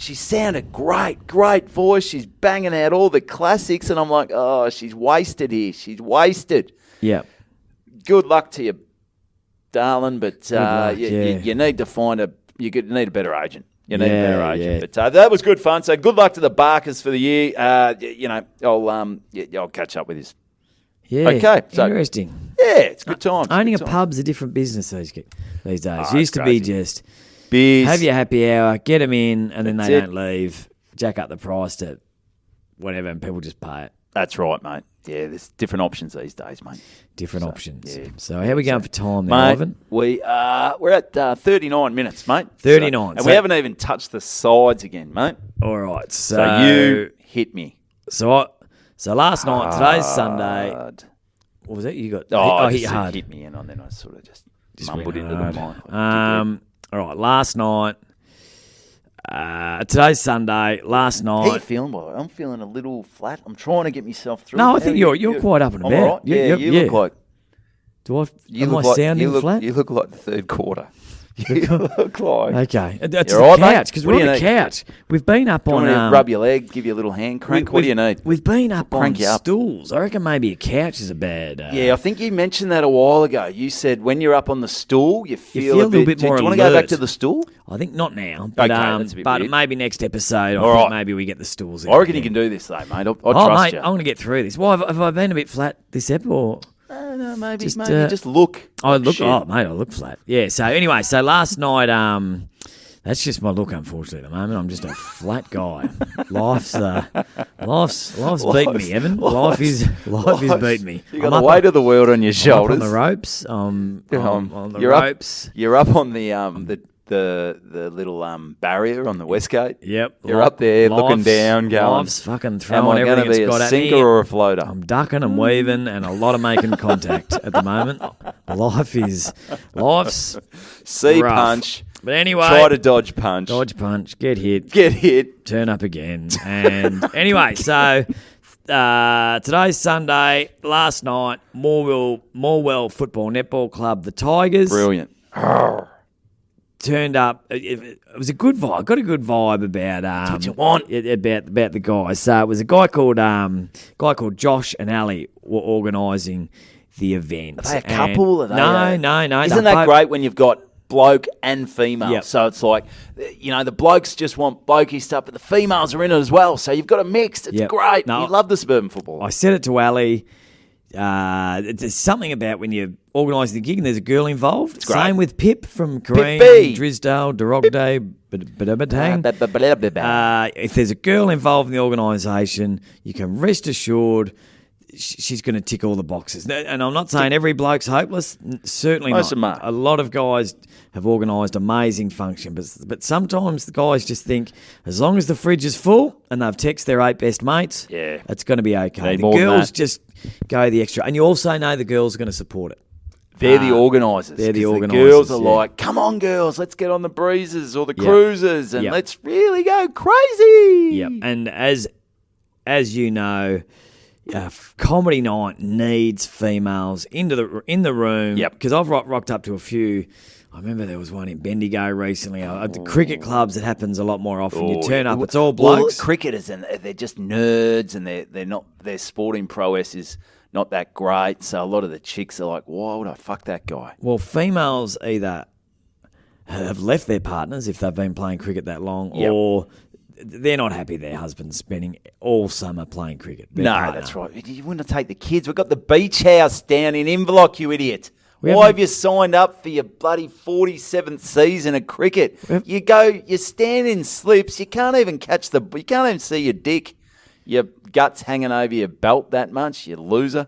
She sounded great voice. She's banging out all the classics, and I'm like, oh, she's wasted here. She's wasted. Yeah. Good luck to you, darling, but you need to find you need a better agent. You need a better agent. But that was good fun. So good luck to the Barkers for the year. I'll catch up with you. Yeah. Okay. So, interesting. Yeah, it's good times. Owning a pub's a different business these days. It used to be just... Beers. Have your happy hour, get them in, and then they don't leave. Jack up the price to whatever, and people just pay it. That's right, mate. Yeah, there's different options these days, mate. Different options. Yeah. So how are we going for time mate, there, Ivan? We're at 39 minutes, mate. 39. And we haven't even touched the sides again, mate. All right. So you hit me. So last night, today's Sunday. What was it? You got hit hard. Hit me, and then I sort of just mumbled into the mic. All right, last night. Today's Sunday. Last night. How you feeling, boy? I'm feeling a little flat. I'm trying to get myself through. No, I think you're quite up and about. All right. You look like Am I sounding flat? You look like the third quarter. You look like... Okay. That's You're the all right, couch, because mate? What we're do on you the need? couch. We've been up Do you on... want to rub your leg, give you a little hand crank? What do you need? We've been up on Crank you up. stools. I reckon maybe a couch is a bad... Yeah, I think you mentioned that a while ago. You said when you're up on the stool, you feel a little bit more Do you want to go back alert. to the stool? I think not now, but, Okay, that's a bit but weird. maybe next episode, All I think right. maybe we get the stools in. I reckon you can do this, though, mate. I Oh, trust mate, you. I'm going to get through this. Why, have I been a bit flat this ep, or... No, maybe Just, just look. I like look, shit. oh mate, I look flat. Yeah. So anyway, last night, that's just my look. Unfortunately, at the moment, I'm just a flat guy. Life's beating me, Evan. Life is beating me. You got I'm the up weight of the world on your I'm up shoulders. on the ropes. On the You're ropes. You're up on the little barrier on the west gate. Yep. You're up there looking down, going. Life's fucking Am throwing I going everything to be it's got a at sinker me. or a floater? I'm ducking and weaving and a lot of making contact at the moment. Life's See rough. punch. But anyway, Try to dodge punch. dodge punch, get hit, Get hit. turn up again. And anyway, so today's Sunday. Last night, Morwell Football Netball Club, the Tigers, Brilliant. turned up. It was a good vibe. Got a good vibe about what you want. about the guys. So it was a guy called Josh and Ali were organising the event. Are they a couple? Are they No. Isn't They're that both- great when you've got bloke and female? Yep. So it's like, the blokes just want blokey stuff, but the females are in it as well. So you've got a mix. It's Yep. great. No, You love the suburban football. I said it to Ali. There's something about when you're organising the gig and there's a girl involved. great. Same with Pip from Kareem, B. Drisdale, Dorogday, if there's a girl involved in the organisation, you can rest assured she's going to tick all the boxes. And I'm not saying every bloke's hopeless. Certainly Most of not. them are. A lot of guys have organised amazing function, but sometimes the guys just think as long as the fridge is full and they've texted their 8 best mates, Yeah. it's going to be okay. Need The more than girls that. just go the extra. And you also know the girls are going to support it. They're the organisers. they're the 'cause organisers, girls are yeah. like, come on, girls, let's get on the breezes or the Yep. cruisers and Yep. let's really go crazy. Yeah, and as you know, comedy night needs females in the room. Yep. Because I've rocked up to a few. I remember there was one in Bendigo recently. At the cricket clubs, it happens a lot more often. You turn up, it's all blokes. Well, cricketers, and they're just nerds, and they're not. Their sporting prowess is not that great. So a lot of the chicks are like, "Why would I fuck that guy?" Well, females either have left their partners if they've been playing cricket that long, Yep. or they're not happy their husband's spending all summer playing cricket. Their No, partner. that's right. You wouldn't take the kids. We've got the beach house down in Inverloch, you idiot. We Why haven't- have you signed up for your bloody 47th season of cricket? You stand in slips. You can't even you can't even see your dick. Your guts hanging over your belt that much, you loser.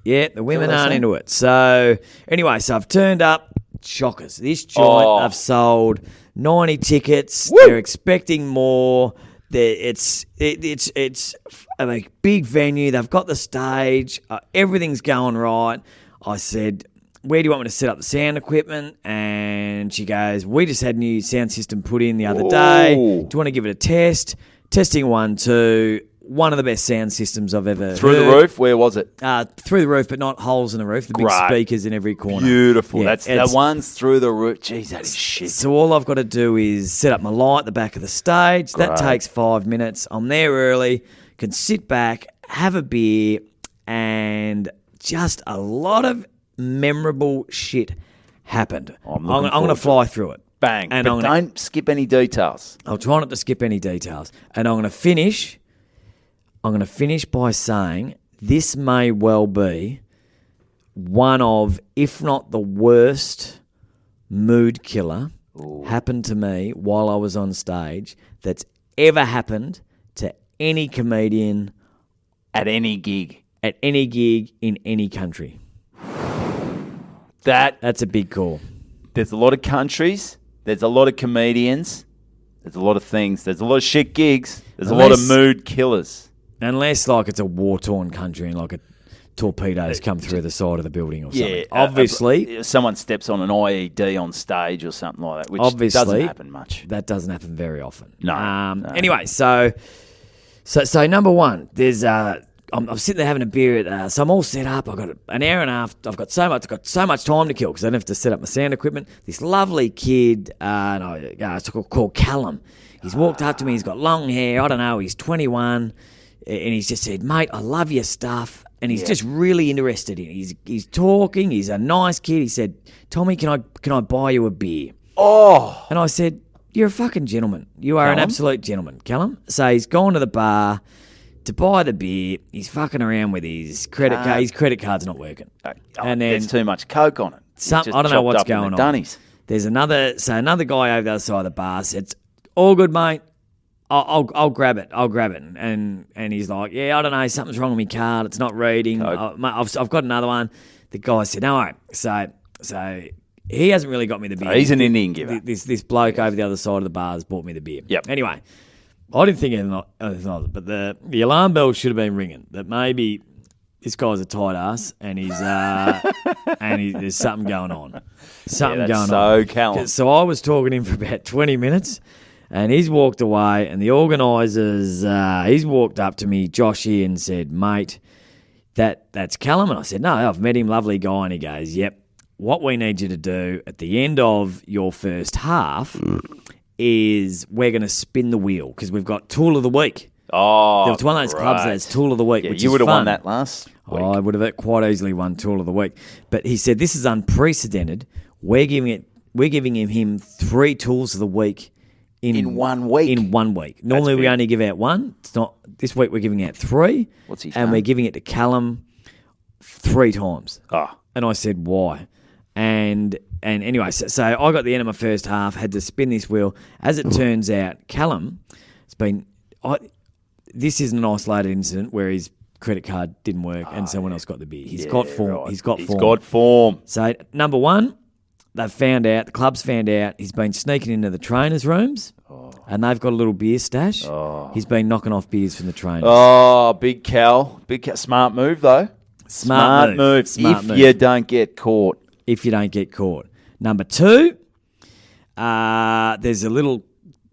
Yeah, the women what they aren't say? into it. So anyway, I've turned up. Shockers. This joint, I've sold 90 tickets. Woo! They're expecting more. It's a big venue. They've got the stage. Everything's going right. I said, where do you want me to set up the sound equipment? And she goes, we just had a new sound system put in the other day. Do Ooh. you want to give it a test? Testing 1, 2. One of the best sound systems I've ever Through the heard. roof? Where was it? Through the roof, but not holes in the roof. The big Great. speakers in every corner. Beautiful. Yeah, That's the it's- ones through the roof. Jeez, that is shit. So all I've got to do is set up my light at the back of the stage. That Great. takes 5 minutes. I'm there early, can sit back, have a beer, and just a lot of memorable shit happened. I'm I'm looking going to forward to fly through it. Bang. And But I'm gonna- don't skip any details. I'll try not to skip any details. And I'm going to finish by saying this may well be one of, if not the worst mood killer happened to me while I was on stage that's ever happened to any comedian At any gig. at any gig in any country. That's a big call. There's a lot of countries. There's a lot of comedians. There's a lot of things. There's a lot of shit gigs. There's a lot of Unless- mood killers. Unless like it's a war-torn country and like a torpedoes come through the side of the building or something. Yeah. Obviously, someone steps on an IED on stage or something like that, which Obviously. doesn't happen much. that doesn't happen very often. No, no. Anyway, so number one, there's I I'm sitting there having a beer. So I'm all set up. I've got an hour and a half. I've got so much time to kill because I don't have to set up my sound equipment. This lovely kid, it's called Callum. He's walked up to me. He's got long hair. I don't know. He's 21, and he's just said, "Mate, I love your stuff." And he's just really interested in it. He's talking. He's a nice kid. He said, "Tommy, can I buy you a beer?" Oh. And I said, "You're a fucking gentleman. You are an absolute gentleman, Callum." So he's gone to the bar to buy the beer. He's fucking around with his credit card. His credit card's not working. And then there's too much Coke on it. I don't know what's going on. Dunnies. There's another guy over the other side of the bar said, "All good, mate. I'll grab it. I'll grab it." And he's like, "Yeah, I don't know. Something's wrong with my card. It's not reading. I've got another one." The guy said, "No, all right." So he hasn't really got me the beer. He's an Indian giver. This bloke over the other side of the bar has bought me the beer. Yep. Anyway, I didn't think anything of it, but the alarm bell should have been ringing that maybe this guy's a tight ass and there's something going on. So Callum. So I was talking to him for about 20 minutes and he's walked away and the organisers, he's walked up to me, Joshy, and said, "Mate, that's Callum." And I said, "No, I've met him, lovely guy." And he goes, "Yep. What we need you to do at the end of your first half is we're going to spin the wheel because we've got Tool of the Week." Oh, it's one of those clubs that's Tool of the Week, which you is would have fun. won that last week. I would have quite easily won Tool of the Week. But he said this is unprecedented. We're giving him 3 Tools of the Week in 1 week. In 1 week. Normally we only give out 1. It's not this week. We're giving out 3. What's he? And we're giving it to Callum 3 times. Oh, and I said why? And anyway, so I got the end of my first half, had to spin this wheel. As it turns out, Callum has been. This isn't an isolated incident where his credit card didn't work and someone else got the beer. He's got form. Right. He's got form. So number one, they've found out. The club's found out he's been sneaking into the trainers' rooms, and they've got a little beer stash. He's been knocking off beers from the trainers. Oh, big Cal. Smart move though. Smart move. If you don't get caught. If you don't get caught. Number 2, there's a little.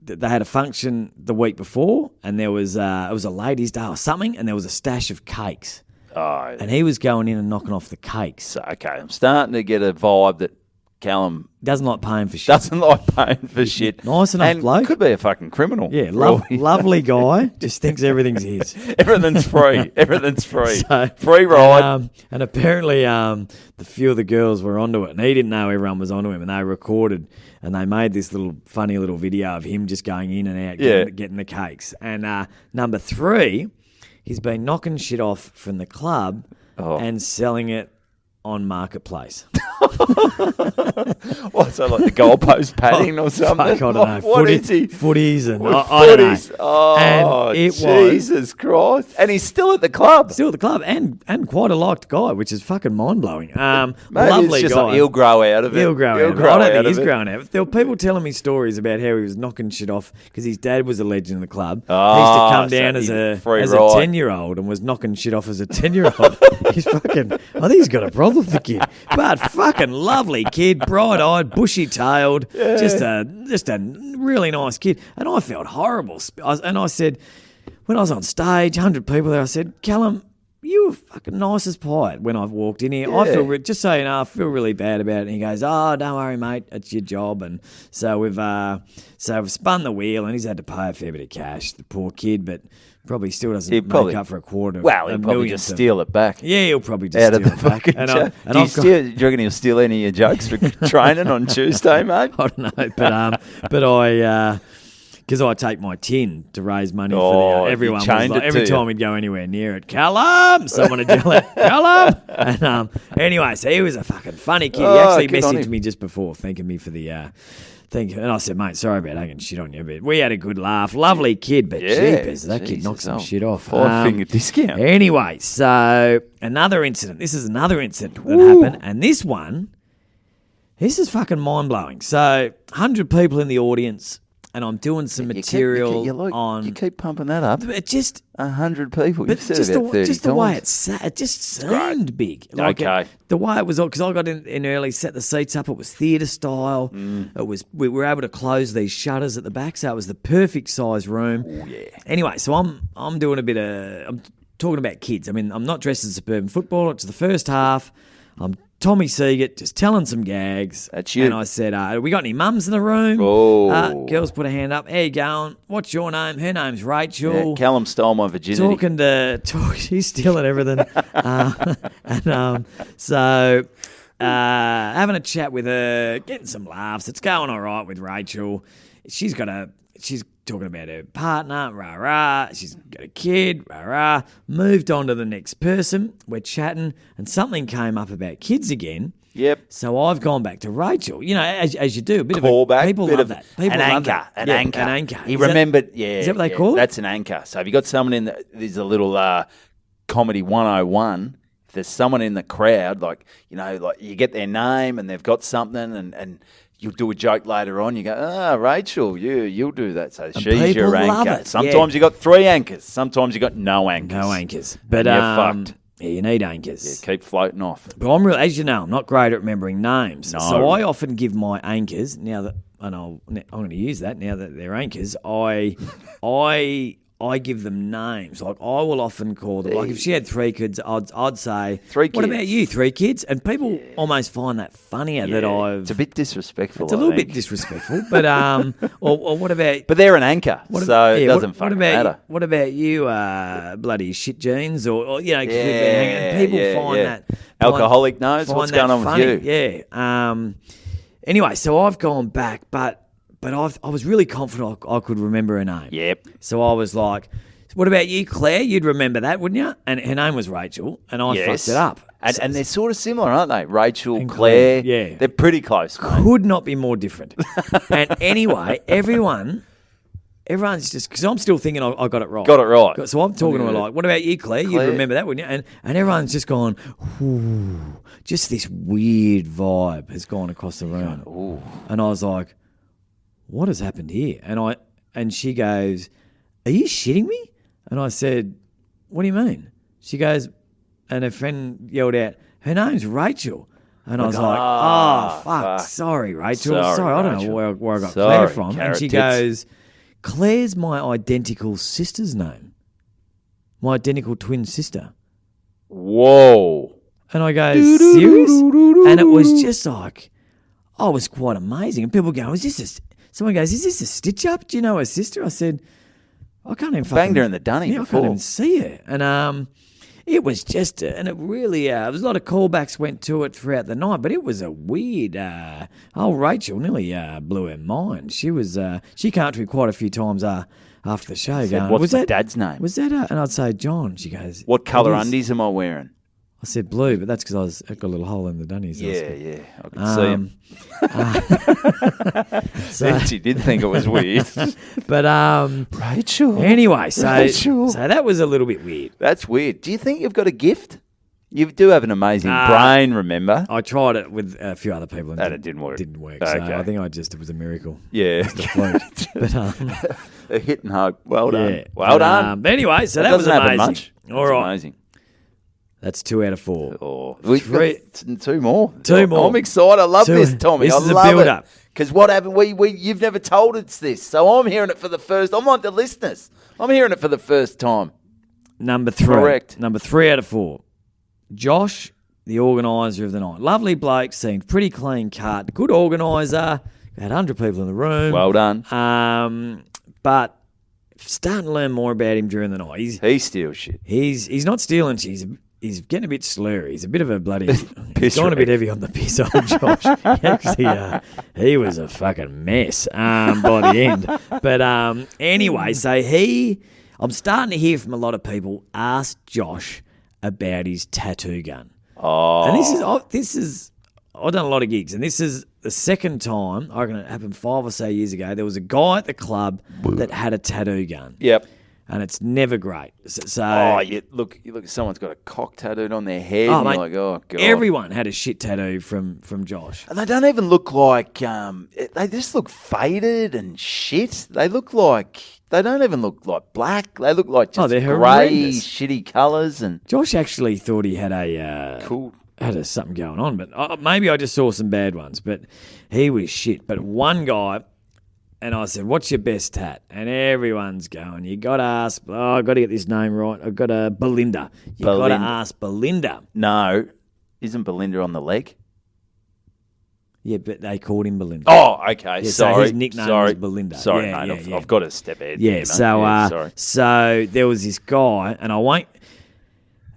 They had a function the week before, and there was it was a ladies' day or something, and there was a stash of cakes. Oh, and he was going in and knocking off the cakes. So, okay, I'm starting to get a vibe that Callum doesn't like paying for shit. Doesn't like paying for shit. Nice enough and bloke. Could be a fucking criminal. Yeah, lovely guy. Just thinks everything's his. Everything's free. Everything's free. So, free ride. And apparently the few of the girls were onto it, and he didn't know everyone was onto him, and they recorded, and they made this funny little video of him just going in and out, getting the cakes. And number 3, he's been knocking shit off from the club and selling it on Marketplace. What's that, like the goalpost padding or something? I don't know. What is he? Footies and I don't know. Oh, and it Jesus Christ. And he's still at the club. Still at the club and quite a liked guy, which is fucking mind-blowing. Lovely guy. Like he'll grow out of it. He'll grow out of it. I don't think he's growing out of it. There were people telling me stories about how he was knocking shit off because his dad was a legend in the club. He used to come down as a 10-year-old and was knocking shit off as a 10-year-old. He's fucking... I think he's got a problem, the kid. But fucking lovely kid, bright-eyed, bushy-tailed, just a really nice kid. And I felt horrible. And I said, when I was on stage, 100 people there, I said, "Callum, you were fucking nice as pie when I walked in here. Yeah. I feel just so you know, I feel really bad about it." And he goes, "Oh, don't worry, mate. It's your job." And so we've spun the wheel, and he's had to pay a fair bit of cash, the poor kid, but probably still doesn't make up for a quarter. Well, he'll probably just steal it back. Yeah, he'll probably just steal it back. Do you reckon he'll steal any of your jokes for training on Tuesday, mate? I don't know, but I. Because I take my tin to raise money for everyone. Was like, every time we'd go anywhere near it, "Callum!" someone would yell out, "Callum!" And anyway, so he was a fucking funny kid. He actually messaged me just before, thanking me for the thing. And I said, "Mate, sorry about hanging shit on you, but we had a good laugh. Lovely kid, but jeepers, that kid knocked some shit off." 5-finger discount. Anyway, so another incident. This is another incident that happened, and this is fucking mind blowing. So 100 people in the audience. And I'm doing some material on... You keep pumping that up. It just... 100 people. But You've said about 30 just the way it sat, it just seemed big. Okay. The way it was... Because I got in early, set the seats up. It was theatre style. It was. We were able to close these shutters at the back, so it was the perfect size room. Oh, yeah. Anyway, so I'm doing a bit of... I'm talking about kids. I mean, I'm not dressed as a suburban footballer. It's the first half. I'm Tommy Siegert, just telling some gags. That's you. And I said, we got any mums in the room? Oh. Girls put a hand up. How you going? What's your name? Her name's Rachel. Yeah, Callum stole my virginity. She's stealing everything. So having a chat with her, getting some laughs. It's going all right with Rachel. She's talking about her partner, rah-rah. She's got a kid, rah-rah. Moved on to the next person. We're chatting, and something came up about kids again. Yep. So I've gone back to Rachel. You know, as you do. A bit Callback. of a... People love that. People love that. An anchor. An anchor. He remembered... Is that what they call it? That's an anchor. So if you got someone in there's a little comedy 101. If there's someone in the crowd, like you get their name and they've got something and you'll do a joke later on. You go, Rachel, you'll do that. So she's your anchor. Sometimes you got 3 anchors. Sometimes you got no anchors. No anchors. But you're fucked. Yeah, you need anchors. Yeah, keep floating off. But I'm as you know, I'm not great at remembering names. No. So I often give my anchors, now that, and I'm going to use that now that they're anchors, I give them names. Like, I will often call them, like if she had 3 kids, I'd say, 3 kids. What about you, 3 kids? And people almost find that funnier that I've... It's a bit disrespectful, It's a little bit disrespectful, but or what about... But they're an anchor, it doesn't fucking matter. What about you, bloody shit jeans? Or you know, and people find that... Alcoholic knows what's going on funny. with you. Yeah. Anyway, so I've gone back, but I was really confident I could remember her name. Yep. So I was like, what about you, Claire? You'd remember that, wouldn't you? And her name was Rachel, and I fucked it up. And they're sort of similar, aren't they? Rachel, and Claire. Yeah. They're pretty close, mate. Could not be more different. And anyway, everyone's just, because I'm still thinking I got it right. Got it right. So I'm talking to her like, what about you, Claire? You'd remember that, wouldn't you? And everyone's just gone, ooh, just this weird vibe has gone across the room. Ooh. And I was like, what has happened here? And she goes, are you shitting me? And I said, what do you mean? She goes, and her friend yelled out, her name's Rachel. And I was like, fuck. Sorry, Rachel. Sorry, I don't know where I got Claire from. And she goes, Claire's my identical sister's name. My identical twin sister. Whoa. And I go, serious? And it was just like, it was quite amazing. And people go, someone goes, is this a stitch up? Do you know her sister? I said, I can't even banged her in the dunny before. I can't even see her. And it was just, and it really, there was a lot of callbacks went to it throughout the night, but it was a weird, Rachel nearly blew her mind. She was, she came up to me quite a few times after the show said, going, what's my dad's name? Was that and I'd say, John. She goes, what colour undies am I wearing? I said blue, but that's because I got a little hole in the dunnies. Yeah, I could see him. She did think it was weird. But Rachel. Anyway, so that was a little bit weird. That's weird. Do you think you've got a gift? You do have an amazing brain, remember? I tried it with a few other people and it didn't work. So I think it was a miracle. Yeah. But a hit and hope. Well done. Yeah. Well done. But anyway, so that was amazing. Much. All right. Amazing. That's 2 out of 4. Oh, we've got 2 more. 2 more. I'm excited. I love this, Tommy. This is I love a build-up. Because what happened? You've never told us this, so I'm hearing it for the first. I'm like the listeners. I'm hearing it for the first time. Number 3. Correct. Number 3 out of 4. Josh, the organiser of the night. Lovely bloke, seemed pretty clean cut. Good organiser. Had 100 people in the room. Well done. But starting to learn more about him during the night. He steals shit. He's not stealing shit. He's getting a bit slurry. He's a bit of a bloody... He's gone a bit heavy on the piss, old Josh. Actually, he was a fucking mess by the end. But anyway, so I'm starting to hear from a lot of people ask Josh about his tattoo gun. Oh. And this is... I've done a lot of gigs, and this is the second time, I reckon it happened 5 or so years ago, there was a guy at the club that had a tattoo gun. Yep. And it's never great. So you look, someone's got a cock tattooed on their head, and mate, you're like, oh, God. Everyone had a shit tattoo from Josh. And they don't even look like, they just look faded and shit. They don't even look like black. They look like just they're grey, horrendous. shitty colours. And Josh actually thought he had a... cool. Had something going on, but maybe I just saw some bad ones, but he was shit. But one guy... And I said, what's your best tat? And everyone's going, you got to ask, I've got to get this name right. I've got Belinda. You got to ask Belinda. No, isn't Belinda on the leg? Yeah, but they called him Belinda. Oh, okay. Yeah, sorry. So his nickname was Belinda. Sorry, yeah, mate. Yeah, I've got to step ahead. Yeah, you know? so sorry. so there was this guy, and I won't,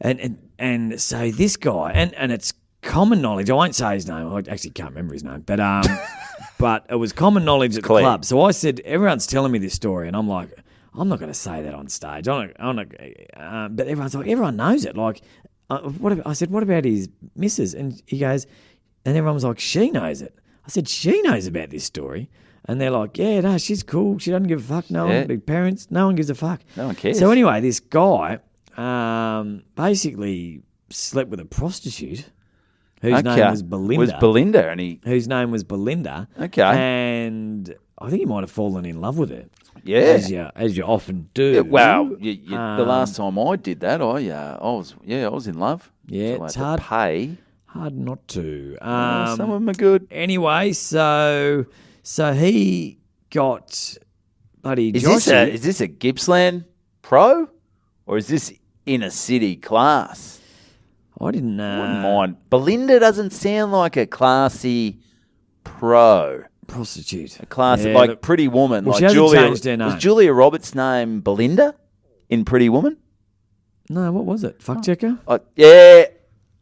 and so this guy, and it's common knowledge. I won't say his name. I actually can't remember his name, but but it was common knowledge at the club. So I said, everyone's telling me this story, and I'm like, I'm not going to say that on stage. I'm not, but everyone's like, everyone knows it. Like, I said, what about his missus? And he goes, and everyone was like, she knows it. I said, she knows about this story. And they're like, yeah, no, she's cool. She doesn't give a fuck. No one, parents, no one gives a fuck. No one cares. So anyway, this guy basically slept with a prostitute whose name was Belinda. Whose name was Belinda. Okay. And I think he might have fallen in love with her. Yeah. As you often do. Yeah, well, the last time I did that, I was in love. Yeah, so it's hard to pay. Hard not to. Some of them are good. Anyway, so he got buddy Is Joshy. this a Gippsland pro, or is this inner city class? I didn't wouldn't mind. Belinda doesn't sound like a classy pro. Prostitute. A classy, like Pretty Woman. Well, like she hasn't Julia, changed her name. Was Julia Roberts' name Belinda in Pretty Woman? No, what was it? Fuck checker? Yeah,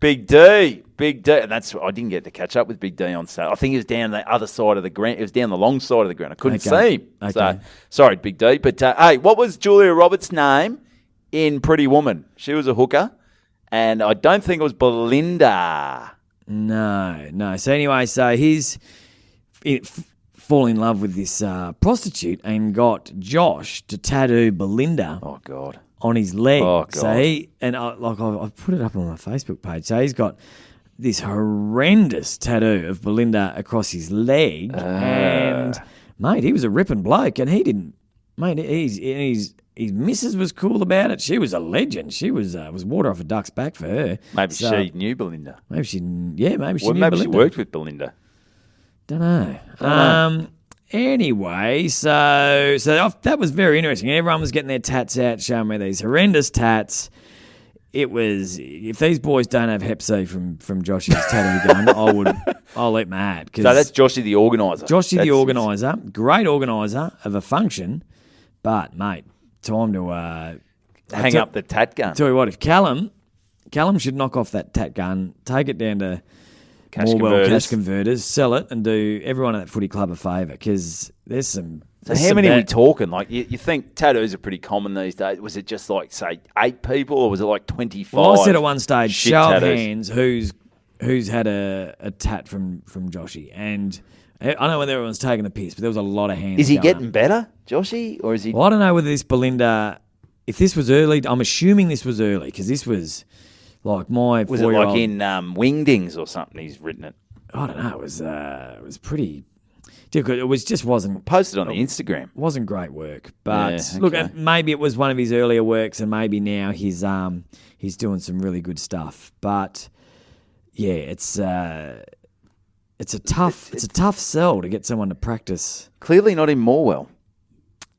Big D. And that's I didn't get to catch up with Big D on Saturday. I think it was down the other side of the ground. It was down the long side of the ground. I couldn't see him. Okay. So, sorry, Big D. But, hey, what was Julia Roberts' name in Pretty Woman? She was a hooker, and I don't think it was Belinda. No. So anyway, so he's fall in love with this prostitute and got Josh to tattoo Belinda. Oh, God. On his leg. Oh, God. So I put it up on my Facebook page. So he's got this horrendous tattoo of Belinda across his leg. And, mate, he was a ripping bloke. And he didn't, mate, his missus was cool about it. She was a legend. She was water off a duck's back for her. Maybe she knew Belinda. Maybe she knew Belinda. Maybe she worked with Belinda. Don't know. Anyway, so that was very interesting. Everyone was getting their tats out, showing me these horrendous tats. It was, if these boys don't have Hep C from Josh's tattoo gun, I'll eat mad. So that's Joshy the organiser. The organiser, great organiser of a function, but mate, time to hang up the tat gun. Tell you what, if Callum should knock off that tat gun, take it down to Morwell Cash Converters, sell it, and do everyone at that footy club a favour, because there's some. So how many are we talking? Like you think tattoos are pretty common these days? Was it just like say 8 people, or was it like 25? Well, I said at one stage, show of tattoos. hands, who's had a tat from Joshy, and I don't know whether everyone's taking the piss, but there was a lot of hands. Is he getting up. better, Joshy, or is he? Well, I don't know whether this Belinda, if this was early. I'm assuming this was early because this was. Like my was it like in Wingdings or something? He's written it. I don't know. It was pretty difficult. It wasn't posted on the Instagram. Wasn't great work, but look, maybe it was one of his earlier works, and maybe now he's doing some really good stuff. But yeah, it's a tough sell to get someone to practice. Clearly not in Morwell.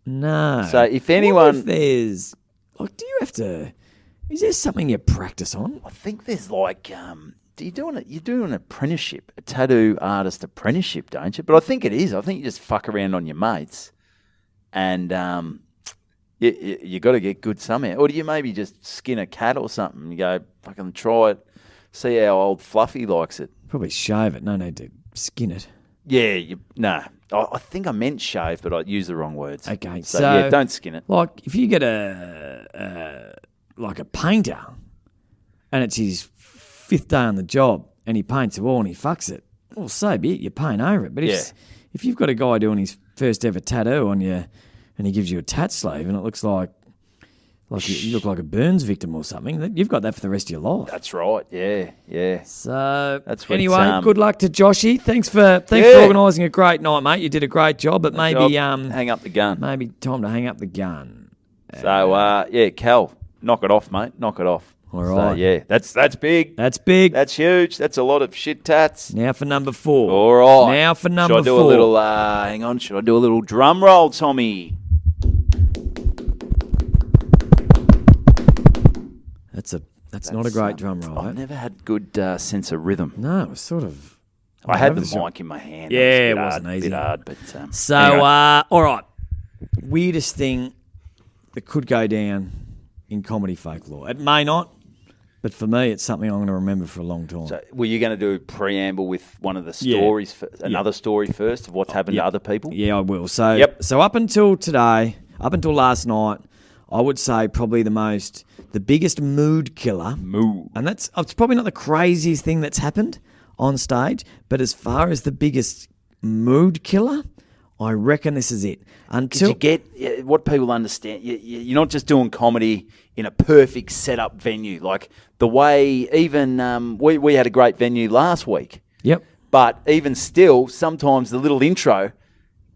No. So if anyone, do you have to? Is there something you practice on? I think there's like, you do an apprenticeship, a tattoo artist apprenticeship, don't you? But I think it is. I think you just fuck around on your mates, and you got to get good somehow. Or do you maybe just skin a cat or something? You go, fucking try it, see how old Fluffy likes it. Probably shave it. No need to skin it. Yeah, I think I meant shave, but I used the wrong words. Okay, so yeah, don't skin it. Like if you get a painter, and it's his 5th day on the job, and he paints the wall and he fucks it, well, so be it. You paint over it. But if you've got a guy doing his first ever tattoo on you, and he gives you a tat sleeve, and it looks like you look like a burns victim or something, you've got that for the rest of your life. That's right. Yeah. So that's what anyway, good luck to Joshy. Thanks for organising a great night, mate. You did a great job. But maybe hang up the gun. Maybe time to hang up the gun. So Cal. Knock it off, mate. Knock it off. All right. So, yeah, that's big. That's big. That's huge. That's a lot of shit tats. Now for number 4. All right. Now for number 4. Should I do a little, hang on, should I do a little drum roll, Tommy? That's not a great drum roll. I've never had good sense of rhythm. No, it was sort of... I had the mic in my hand. Yeah, it wasn't easy. A bit hard, but... So, anyway. all right. Weirdest thing that could go down in comedy folklore. It may not, but for me, it's something I'm going to remember for a long time. So, were you going to do a preamble with one of the stories, another story first of what's happened to other people? Yeah, I will. So, so up until today, up until last night, I would say probably the biggest mood killer. And it's probably not the craziest thing that's happened on stage, but as far as the biggest mood killer, I reckon this is it. Until you get what people understand, you're not just doing comedy in a perfect set-up venue. Like the way even we had a great venue last week. Yep. But even still, sometimes the little intro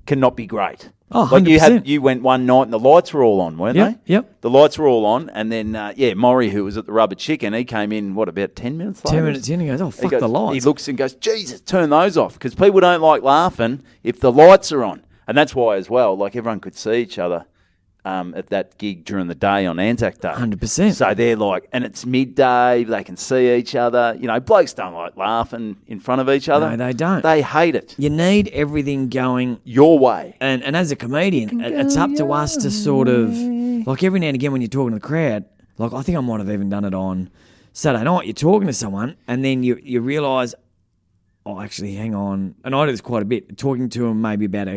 cannot be great. Oh, 100%. Like you went one night and the lights were all on, weren't they? Yep. The lights were all on, and then Maury, who was at the Rubber Chicken, he came in about 10 minutes later. 10 minutes in, he goes, fuck the lights. He looks and goes, Jesus, turn those off, because people don't like laughing if the lights are on, and that's why as well. Like everyone could see each other at that gig during the day on Anzac Day. 100%. So they're like, and it's midday, they can see each other. You know, blokes don't like laughing in front of each other. No, they don't. They hate it. You need everything going your way. And as a comedian, it's up to us to sort of, like every now and again when you're talking to the crowd, like I think I might have even done it on Saturday night, you're talking to someone and then you realise, oh, actually, hang on. And I do this quite a bit, talking to them maybe about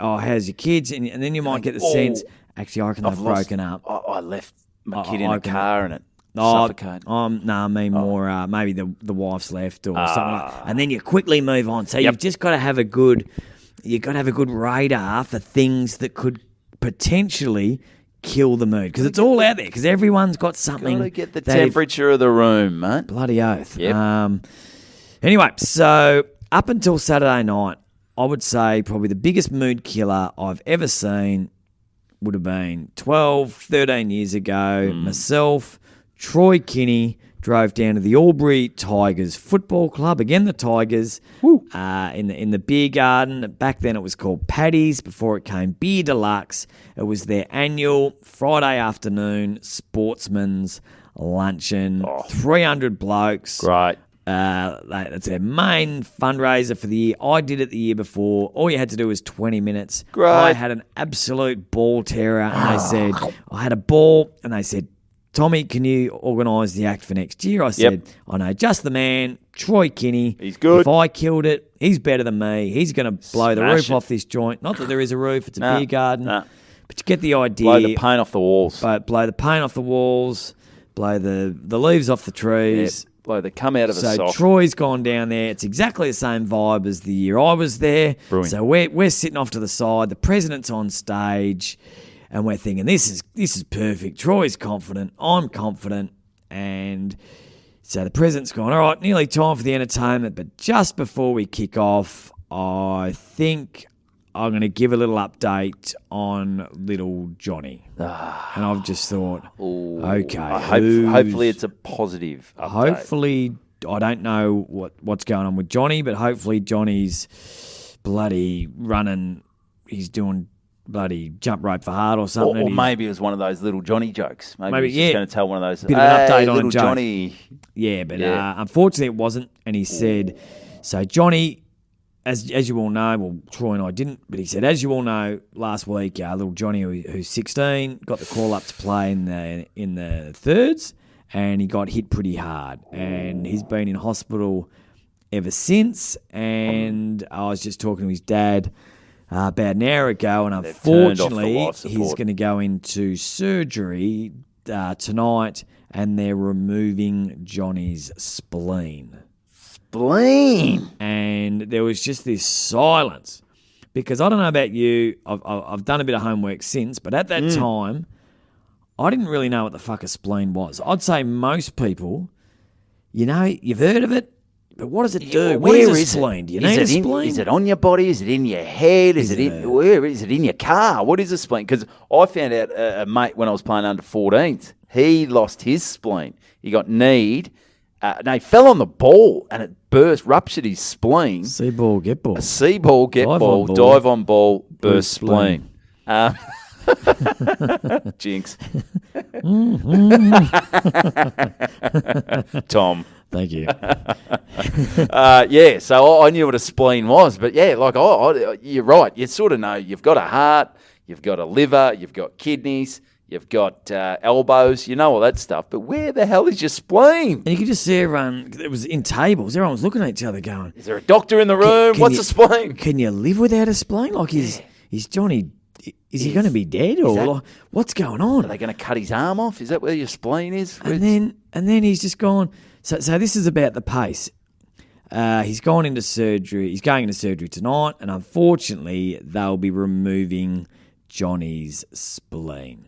how's your kids? And then you might get the sense, actually, I reckon they've broken up. I left my kid in a car and it suffocated. More maybe the wife's left or something like that. And then you quickly move on. So you've just got to have a good radar for things that could potentially kill the mood. Because it's all out there. Because everyone's got something. Got to get the temperature of the room, mate. Bloody oath. Yep. Anyway, so up until Saturday night, I would say probably the biggest mood killer I've ever seen would have been 12, 13 years ago. Myself, Troy Kinney, drove down to the Albury Tigers Football Club. Again, the Tigers in the beer garden. Back then it was called Paddy's before it came Beer Deluxe. It was their annual Friday afternoon sportsman's luncheon. 300 blokes. Great. That's their main fundraiser for the year. I did it the year before. All you had to do was 20 minutes. Great. I had an absolute ball terror, and they said, I had a ball, and they said, Tommy, can you organise the act for next year? I said, I know just the man, Troy Kinney. He's good. If I killed it, he's better than me. He's going to blow the roof off this joint. Not that there is a roof, it's a beer garden. But you get the idea. Blow the paint off the walls. Blow the paint off the walls. Blow the leaves off the trees. Yep. Blow the come out of a sock. So Troy's gone down there. It's exactly the same vibe as the year I was there. Brilliant. So we're sitting off to the side. The president's on stage, and we're thinking this is perfect. Troy's confident. I'm confident, and so the president's gone. All right, nearly time for the entertainment. But just before we kick off, I think I'm going to give a little update on little Johnny. And I've just thought, okay. Hopefully it's a positive update. Hopefully, I don't know what's going on with Johnny, but hopefully Johnny's bloody running. He's doing bloody jump rope for heart or something. Or maybe it was one of those little Johnny jokes. Maybe he's just going to tell one of those. Bit of an update on little a joke. Johnny. Yeah, but unfortunately it wasn't. And he said, so Johnny... As you all know, well, Troy and I didn't, but he said, as you all know, last week, little Johnny, who's 16, got the call up to play in the thirds, and he got hit pretty hard, and he's been in hospital ever since. And I was just talking to his dad about an hour ago, and unfortunately, he's going to go into surgery tonight, and they're removing Johnny's spleen. And there was just this silence because I don't know about you. I've done a bit of homework since, but at that time, I didn't really know what the fuck a spleen was. I'd say most people, you've heard of it, but what does it do? What is a spleen? Do you need a spleen? Is it on your body? Is it in your head? Where is it in your car? What is a spleen? Because I found out a mate when I was playing under 14s. He lost his spleen. He got kneed. No, he fell on the ball and it ruptured his spleen. See ball, get ball. A see ball, get ball, dive on ball, burst spleen. Jinx. Tom. Thank you. Yeah, so I knew what a spleen was, but yeah, like you're right. You sort of know you've got a heart, you've got a liver, you've got kidneys, you've got elbows, you know all that stuff. But where the hell is your spleen? And you could just see everyone. It was in tables. Everyone was looking at each other, going, Is there a doctor in the room? What's a spleen? Can you live without a spleen? Like, is Johnny? Is he going to be dead, or like, what's going on? Are they going to cut his arm off? Is that where your spleen is? And then he's just gone. So this is about the pace. He's gone into surgery. He's going into surgery tonight, and unfortunately, they'll be removing Johnny's spleen.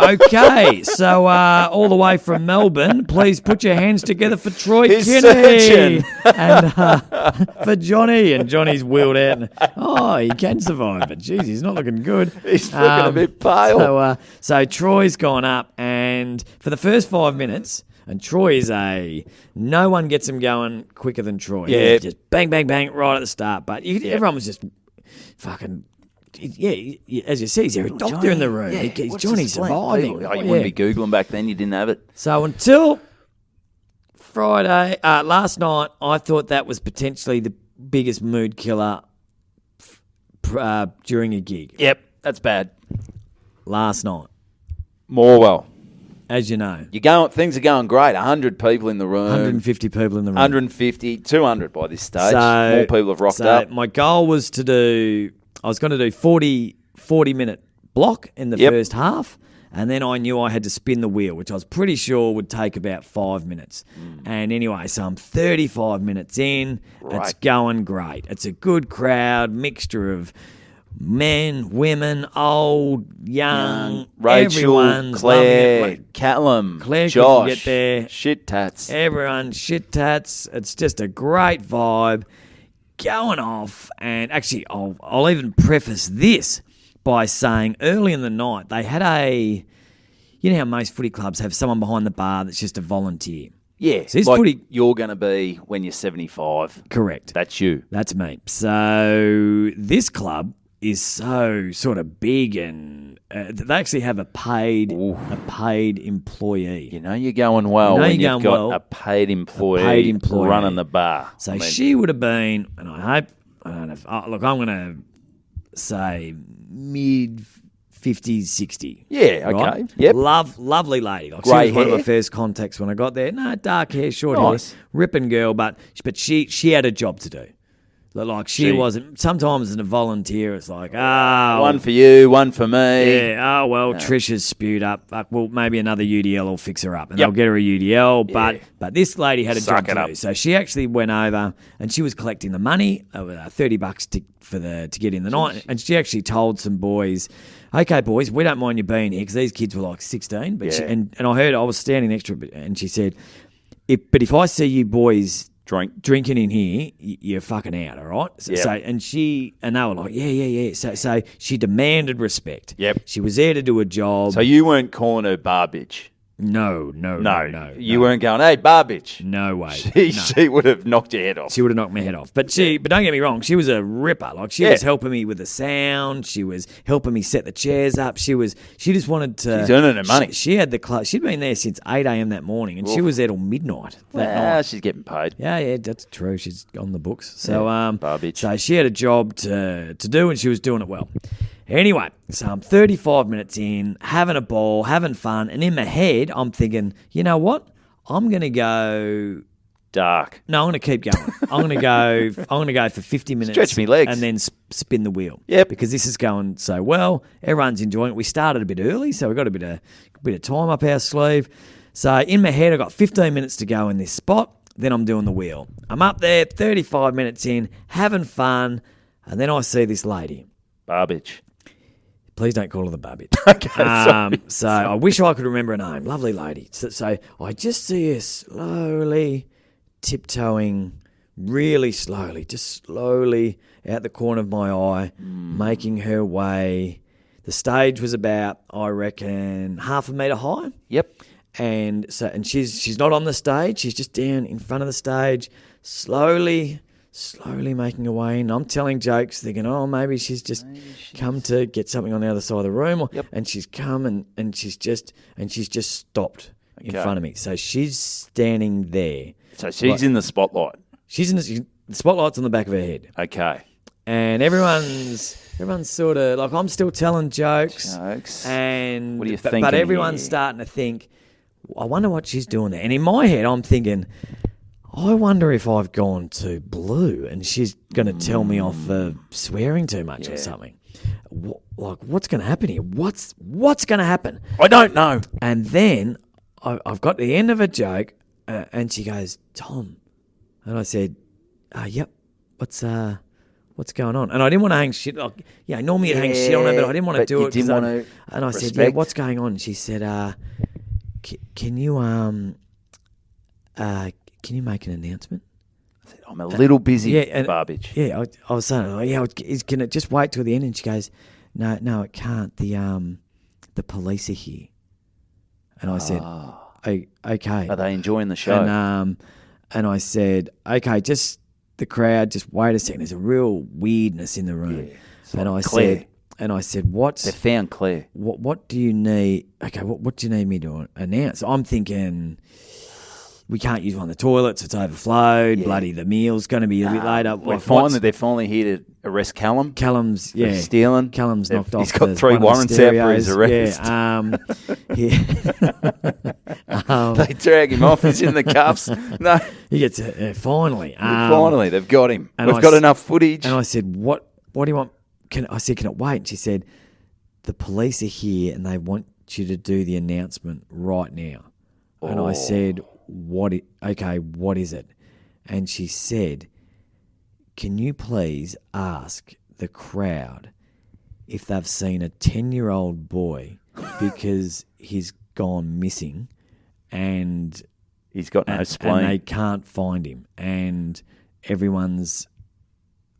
Okay, so all the way from Melbourne, please put your hands together for Troy His Kinney surgeon. and for Johnny. And Johnny's wheeled out. And, he can survive, but geez, he's not looking good. He's looking a bit pale. So Troy's gone up, and for the first 5 minutes, and Troy is no one gets him going quicker than Troy. Yeah, just bang, bang, bang right at the start. But everyone was just fucking. Yeah, as you see, is there a doctor in the room? Yeah. Is Johnny surviving? You wouldn't be Googling back then. You didn't have it. So until Friday, last night, I thought that was potentially the biggest mood killer during a gig. Yep, that's bad. Last night, Morwell. as you know, Things are going great. 100 people in the room. 150 people in the room. 150, 200 by this stage. So, more people have rocked up. My goal was I was going to do 40-minute block in the first half, and then I knew I had to spin the wheel, which I was pretty sure would take about 5 minutes. And anyway, so I'm 35 minutes in. Right. It's going great. It's a good crowd, mixture of men, women, old, young, Rachel, everyone's Claire, loving it. Callum, Claire Josh, couldn't get there. Shit tats. Everyone shit tats. It's just a great vibe going off. And actually, I'll even preface this by saying early in the night they had you know how most footy clubs have someone behind the bar that's just a volunteer. Yeah, So this like footy, you're going to be when you're 75. correct. That's you. That's me. So this club is so sort of big, and they actually have a paid employee. You know you're going well when you've got a paid employee running the bar. So she would have been, and I don't know, I'm going to say mid-50s, 60. Yeah, okay. Right? Yep. Lovely lady. Like, she Grey was one of hair? the first contacts when I got there. No, dark hair, short Nice. hair, ripping girl, but she had a job to do. Like, she wasn't. Sometimes as a volunteer, it's like, one for you, one for me. yeah, Trish has spewed up. Fuck, well, maybe another UDL will fix her up, and they'll get her a UDL. But this lady had a job to do, so she actually went over and she was collecting the money, $30 to get in the night, and she actually told some boys, "Okay, boys, we don't mind you being here," because these kids were like 16. But and I was standing next to her, and she said, "If I see you boys drinking in here, you're fucking out, all right?" So and they were like, yeah. So she demanded respect. Yep. She was there to do a job. So you weren't calling her bar bitch? No. You weren't going, "Hey, bar bitch." No way. She would have knocked your head off. She would have knocked my head off. But don't get me wrong, she was a ripper. Like, she was helping me with the sound. She was helping me set the chairs up. She just wanted to. She's earning her money. She had the club. She'd been there since 8 a.m. that morning, and she was there till midnight that night. She's getting paid. Yeah, that's true. She's on the books. So, bar bitch. So she had a job to do, and she was doing it well. Anyway, so I'm 35 minutes in, having a ball, having fun, and in my head, I'm thinking, you know what? I'm going to go dark. No, I'm going to keep going. I'm going to go for 50 minutes. Stretch me legs. And then spin the wheel. Yep. Because this is going so well. Everyone's enjoying it. We started a bit early, so we got a bit of time up our sleeve. So in my head, I got 15 minutes to go in this spot. Then I'm doing the wheel. I'm up there, 35 minutes in, having fun, and then I see this lady. Bar bitch. Please don't call her the barbie. Okay, so I wish I could remember her name. Lovely lady. So I just see her slowly tiptoeing, really slowly, just slowly out the corner of my eye, making her way The stage was about, I reckon, half a metre high. Yep. And she's not on the stage. She's just down in front of the stage, slowly making her way in. I'm telling jokes, thinking, oh, maybe she's just come to get something on the other side of the room. Yep. And she's come and she's just stopped in Okay. front of me. So she's standing there. So she's in the spotlight. She's in the spotlight's on the back of her head. Okay. And everyone's sort of like, I'm still telling jokes. And What are you but thinking everyone's here? starting to think, I wonder what she's doing there. And in my head, I'm thinking, I wonder if I've gone too blue and she's going to tell me off for swearing too much or something. What's going to happen here? What's going to happen? I don't know. And then I've got the end of a joke, and she goes, Tom. And I said, yep, what's going on? And I didn't want to hang shit. Like, normally you'd hang shit on her, but I didn't want to do you it. didn't want to And I said, respect. what's going on? And she said, can you make an announcement? I said, I'm a little busy, and- Barbage. Yeah, I was saying, can it just wait till the end? And she goes, no, it can't. The police are here. And I said, okay. Are they enjoying the show? And I said, okay, just the crowd, just wait a second. There's a real weirdness in the room. Yeah, it's and like I Claire. said, They found Claire. what do you need? Okay, what do you need me to announce? I'm thinking we can't use one of the toilets. It's overflowed. Yeah. Bloody the meal's going to be a bit later. They're finally here to arrest Callum. Callum's for stealing. Callum's knocked off. He's got the- 3 one of the warrants out for his stereos. arrest. They drag him off. He's in the cuffs. No, He gets finally. finally they've got him. and We've I got s- enough footage. And I said, what do you want? I said, can it wait? And she said, the police are here and they want you to do the announcement right now. And I said, what is it? And she said, can you please ask the crowd if they've seen a 10-year-old boy because he's gone missing and He's got no and spleen. they can't find him and everyone's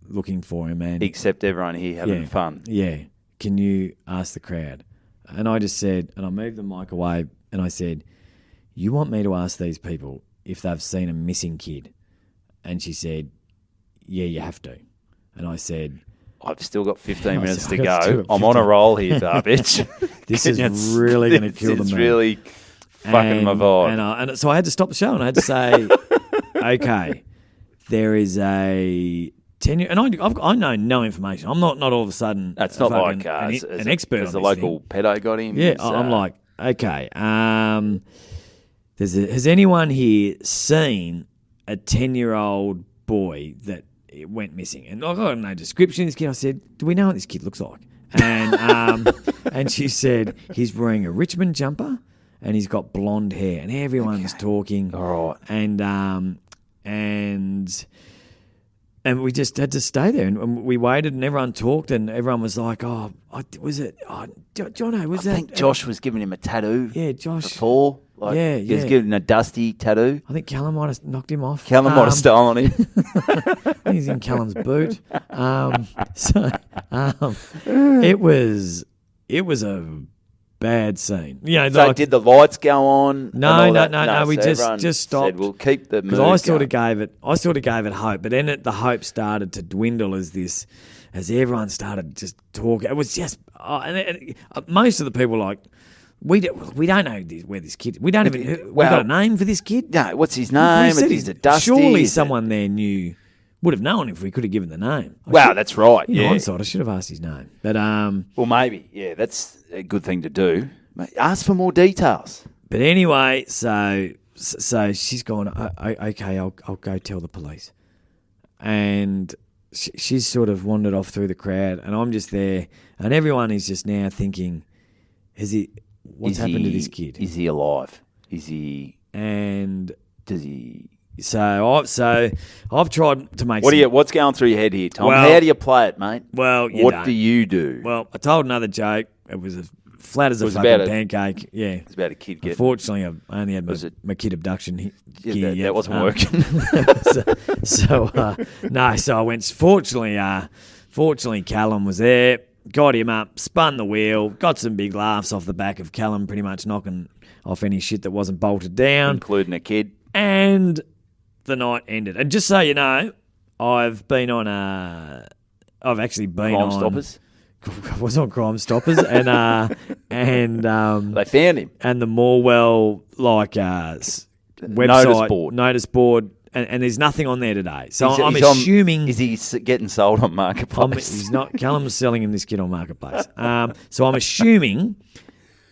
looking for him and Except everyone here having fun. yeah, can you ask the crowd? And I just said, and I moved the mic away and I said, you want me to ask these people if they've seen a missing kid? And she said, yeah, you have to. And I said, I've still got 15 minutes to I've still go. got I'm on a 15. roll here, Barbage. This is really going to kill the It's mood. really fucking my vibe. And so I had to stop the show and I had to say, okay, there is a 10-year, and I know no information. I'm not all of a sudden. That's not fucking like an expert on as the this local thing. pedo got him. Yeah, he's, I'm like, okay. Has anyone here seen a 10-year-old boy that went missing? And I got no description of this kid. I said, do we know what this kid looks like? And and she said, he's wearing a Richmond jumper and he's got blonde hair. And everyone's talking. All right. And we just had to stay there, and we waited, and everyone talked, and everyone was like, "Oh, was it? Oh, Jono, was that?" I think Josh was giving him a tattoo. Yeah, Josh. Before. Like, Yeah, He was yeah. giving him a dusty tattoo. I think Callum might have knocked him off. Callum might have stolen him. I think he's in Callum's boot. It was a bad scene. You know, So like, did the lights go on? No, and all no, that? no, we so just everyone stopped. Said, we'll keep the because mood I sort going. of gave it hope, but then the hope started to dwindle as everyone started just talking. It was just, most of the people were like, we don't know where this kid. We don't even. We got a name for this kid. No, what's his We name? said Is it Dusty? Surely Is it- someone there would have known if we could have given the name. Wow, that's right. In Yeah. hindsight, I should have asked his name. But Well, maybe. Yeah, that's a good thing to do. Mate, ask for more details. But anyway, so she's gone, okay, I'll go tell the police. And she's sort of wandered off through the crowd, and I'm just there, and everyone is just now thinking, what's happened to this kid? Is he alive? Is he? And Does he? so I've tried to make What's going through your head here, Tom? Well- How do you play it, mate? Well, What do you do? Well, I told another joke. It was as flat as a was fucking about pancake. Yeah. It's about a kid getting. Unfortunately, I only had Was it- my kid abduction gear Yeah, yet. that wasn't working. So I went. Fortunately, Callum was there, got him up, spun the wheel, got some big laughs off the back of Callum pretty much knocking off any shit that wasn't bolted down. Including a kid. And the night ended. And just so you know, I've actually been Crime on... Stoppers. I was on Crime Stoppers and They found him. and the Morwell website notice board and there's nothing on there today. So I'm assuming is he getting sold on Marketplace? he's not. Callum's selling him this kid on Marketplace. So I'm assuming,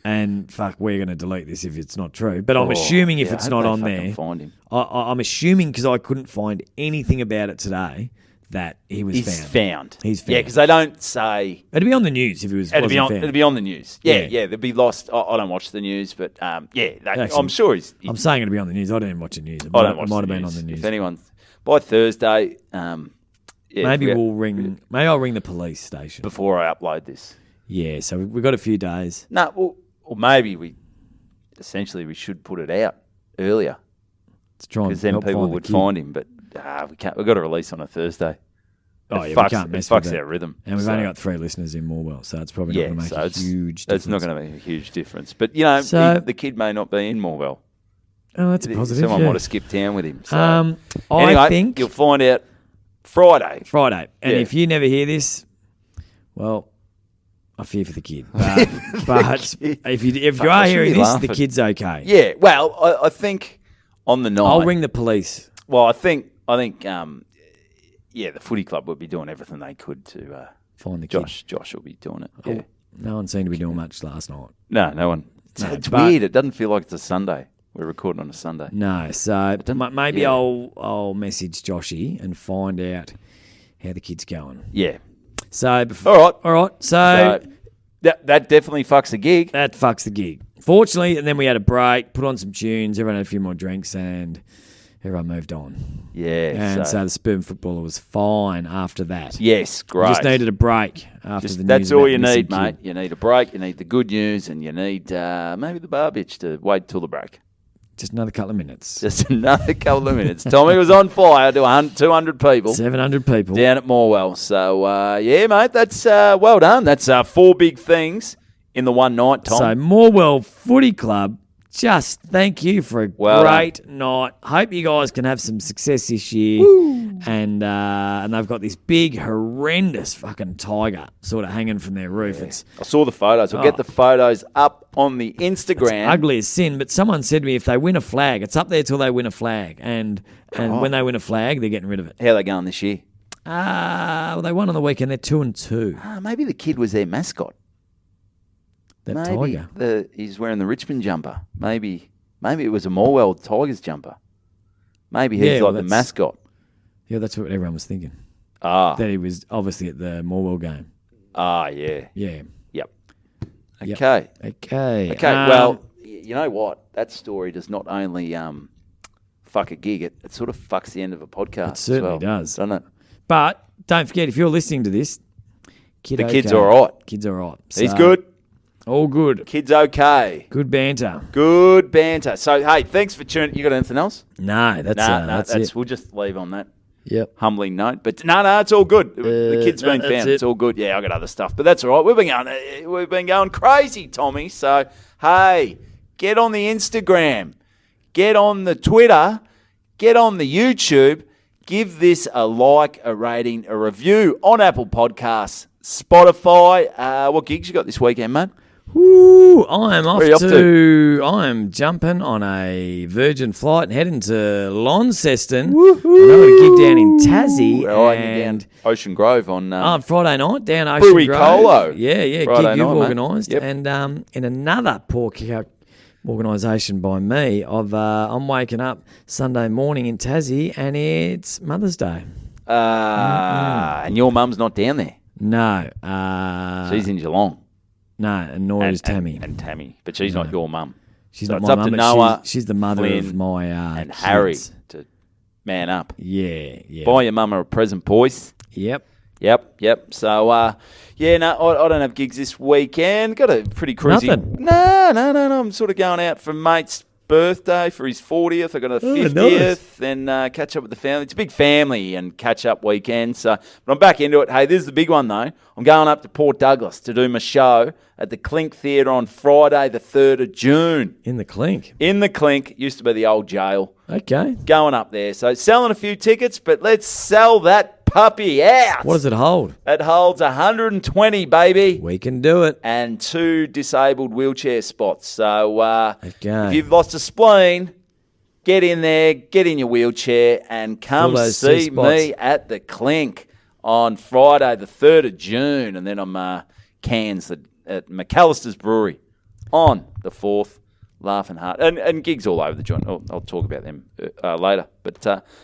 and fuck, we're going to delete this if it's not true. But I'm assuming if it's not on there, find him. I'm assuming because I couldn't find anything about it today that he's found. He's found. Yeah, because they don't say. It'd be on the news if it was. It'd be on the news. Yeah, Yeah. they'd be lost. I don't watch the news, but Actually, I'm sure he's. I'm saying it'd be on the news. I don't even watch the news. It I don't watch might have the been news. on the news. If anyone's by Thursday, Maybe we'll ring. Maybe I'll ring the police station before I upload this. Yeah, so we've got a few days. No, or maybe we should put it out earlier To try and because then help people find the would kid. find him. But we can't. We've got to release on a Thursday. Oh, It yeah, fucks, we can't mess it with fucks it. our rhythm. And we've So, only got 3 listeners in Morwell, so it's probably not going to make a huge difference. It's not going to make a huge difference. But, you know, So- the kid may not be in Morwell. Oh, that's a positive. Someone yeah. might have skipped town with him. So. I anyway, think you'll find out Friday. And Yeah. if you never hear this, well, I fear for the kid. But if you are hearing this, the kid's okay. Yeah, well, I think on the night... I'll ring the police. Well, I think the footy club would be doing everything they could to... Find the kid. Josh will be doing it. Yeah. Oh, no one seemed to be doing much last night. No one. It's weird. It doesn't feel like it's a Sunday. We're recording on a Sunday. No, so maybe yeah. I'll message Joshy and find out how the kid's going. Yeah. So All right. So that definitely fucks the gig. that fucks the gig. Fortunately, and then we had a break, put on some tunes, everyone had a few more drinks, and everyone moved on. Yeah. And so the sperm footballer was fine after that. Yes, great. Just needed a break after the news. That's all about you the missing need, kid. mate. You need a break. You need the good news, and you need maybe the bar bitch to wait till the break. Just another couple of minutes. Just another couple of minutes. Tommy was on fire to 200 people. 700 people. Down at Morwell. So, yeah, mate, that's well done. That's 4 big things in the one night, Tom. So Morwell Footy Club, just thank you for a great night. Hope you guys can have some success this year. Woo. And they've got this big, horrendous fucking tiger sort of hanging from their roof. Yeah. I saw the photos. We'll get the photos up on the Instagram. It's ugly as sin, but someone said to me if they win a flag, it's up there till they win a flag. And when they win a flag, they're getting rid of it. How are they going this year? Well, they won on the weekend. They're 2-2. Maybe the kid was their mascot. Tiger. He's wearing the Richmond jumper. Maybe it was a Morwell Tigers jumper. Maybe he's the mascot. Yeah, that's what everyone was thinking. That he was obviously at the Morwell game. Yeah. Yeah. Yep. Okay. Okay. Well, you know what? That story does not only fuck a gig, it sort of fucks the end of a podcast. It certainly does. Doesn't it? But don't forget, if you're listening to this, the kid's all right. Kid's all right. He's good. All good. Kid's okay. Good banter. Good banter. So, hey, thanks for tuning. You got anything else? No, that's it. We'll just leave on that humbling note. But no, it's all good. The kid's been found. It's all good. Yeah, I got other stuff, but that's all right. We've been going crazy, Tommy. So, hey, get on the Instagram, get on the Twitter, get on the YouTube. Give this a like, a rating, a review on Apple Podcasts, Spotify. What gigs you got this weekend, mate? Woo, I'm off Where are you off to? I'm jumping on a Virgin flight and heading to Launceston. Woohoo! I've got a gig down in Tassie. Where are you down? Ocean Grove on Friday night down Ocean Brewery Grove. Colo. Yeah, Friday gig you've night, organised. Yep. And in another poor organisation by me, I'm waking up Sunday morning in Tassie and it's Mother's Day. And your mum's not down there? No. She's in Geelong. No, and nor is Tammy. And Tammy. But she's not your mum. She's so not it's my up mum, to but Noah, she's the mother Flynn, of my and kids. Harry to man up. Yeah. Buy your mum a present, boys. Yep. So, I don't have gigs this weekend. Got a pretty cruisy... Nothing? No. I'm sort of going out for mates' birthday for his 40th. I got a 50th. Nice. Then catch up with the family. It's a big family and catch up weekend. So, but I'm back into it. Hey, this is the big one though. I'm going up to Port Douglas to do my show at the Clink Theatre on Friday, the 3rd of June. In the Clink. In the Clink, used to be the old jail. Okay. Going up there. So selling a few tickets, but let's sell that puppy out. What does it hold? It holds 120, baby. We can do it. And 2 disabled wheelchair spots. So Okay. if you've lost a spleen, get in there, get in your wheelchair, and come those see 2 spots. me at the Clink on Friday, the 3rd of June. And then I'm Cairns at McAllister's Brewery on the 4th. Laughing hard. And gigs all over the joint. I'll talk about them later. But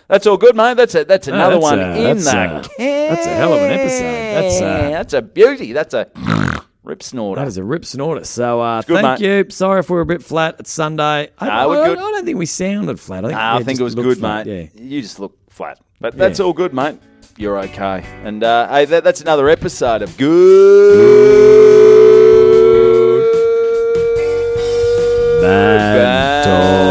that's all good, mate. That's another one in the can. That's a hell of an episode. That's a beauty. That's a rip snorter. That is a rip snorter. So good, thank mate. you. Sorry if we were a bit flat. It's Sunday. we're good. I don't think we sounded flat. I think it was good, flat. mate. Yeah. You just look flat. But that's all good, mate. You're okay. And hey, that's another episode of Good Banter.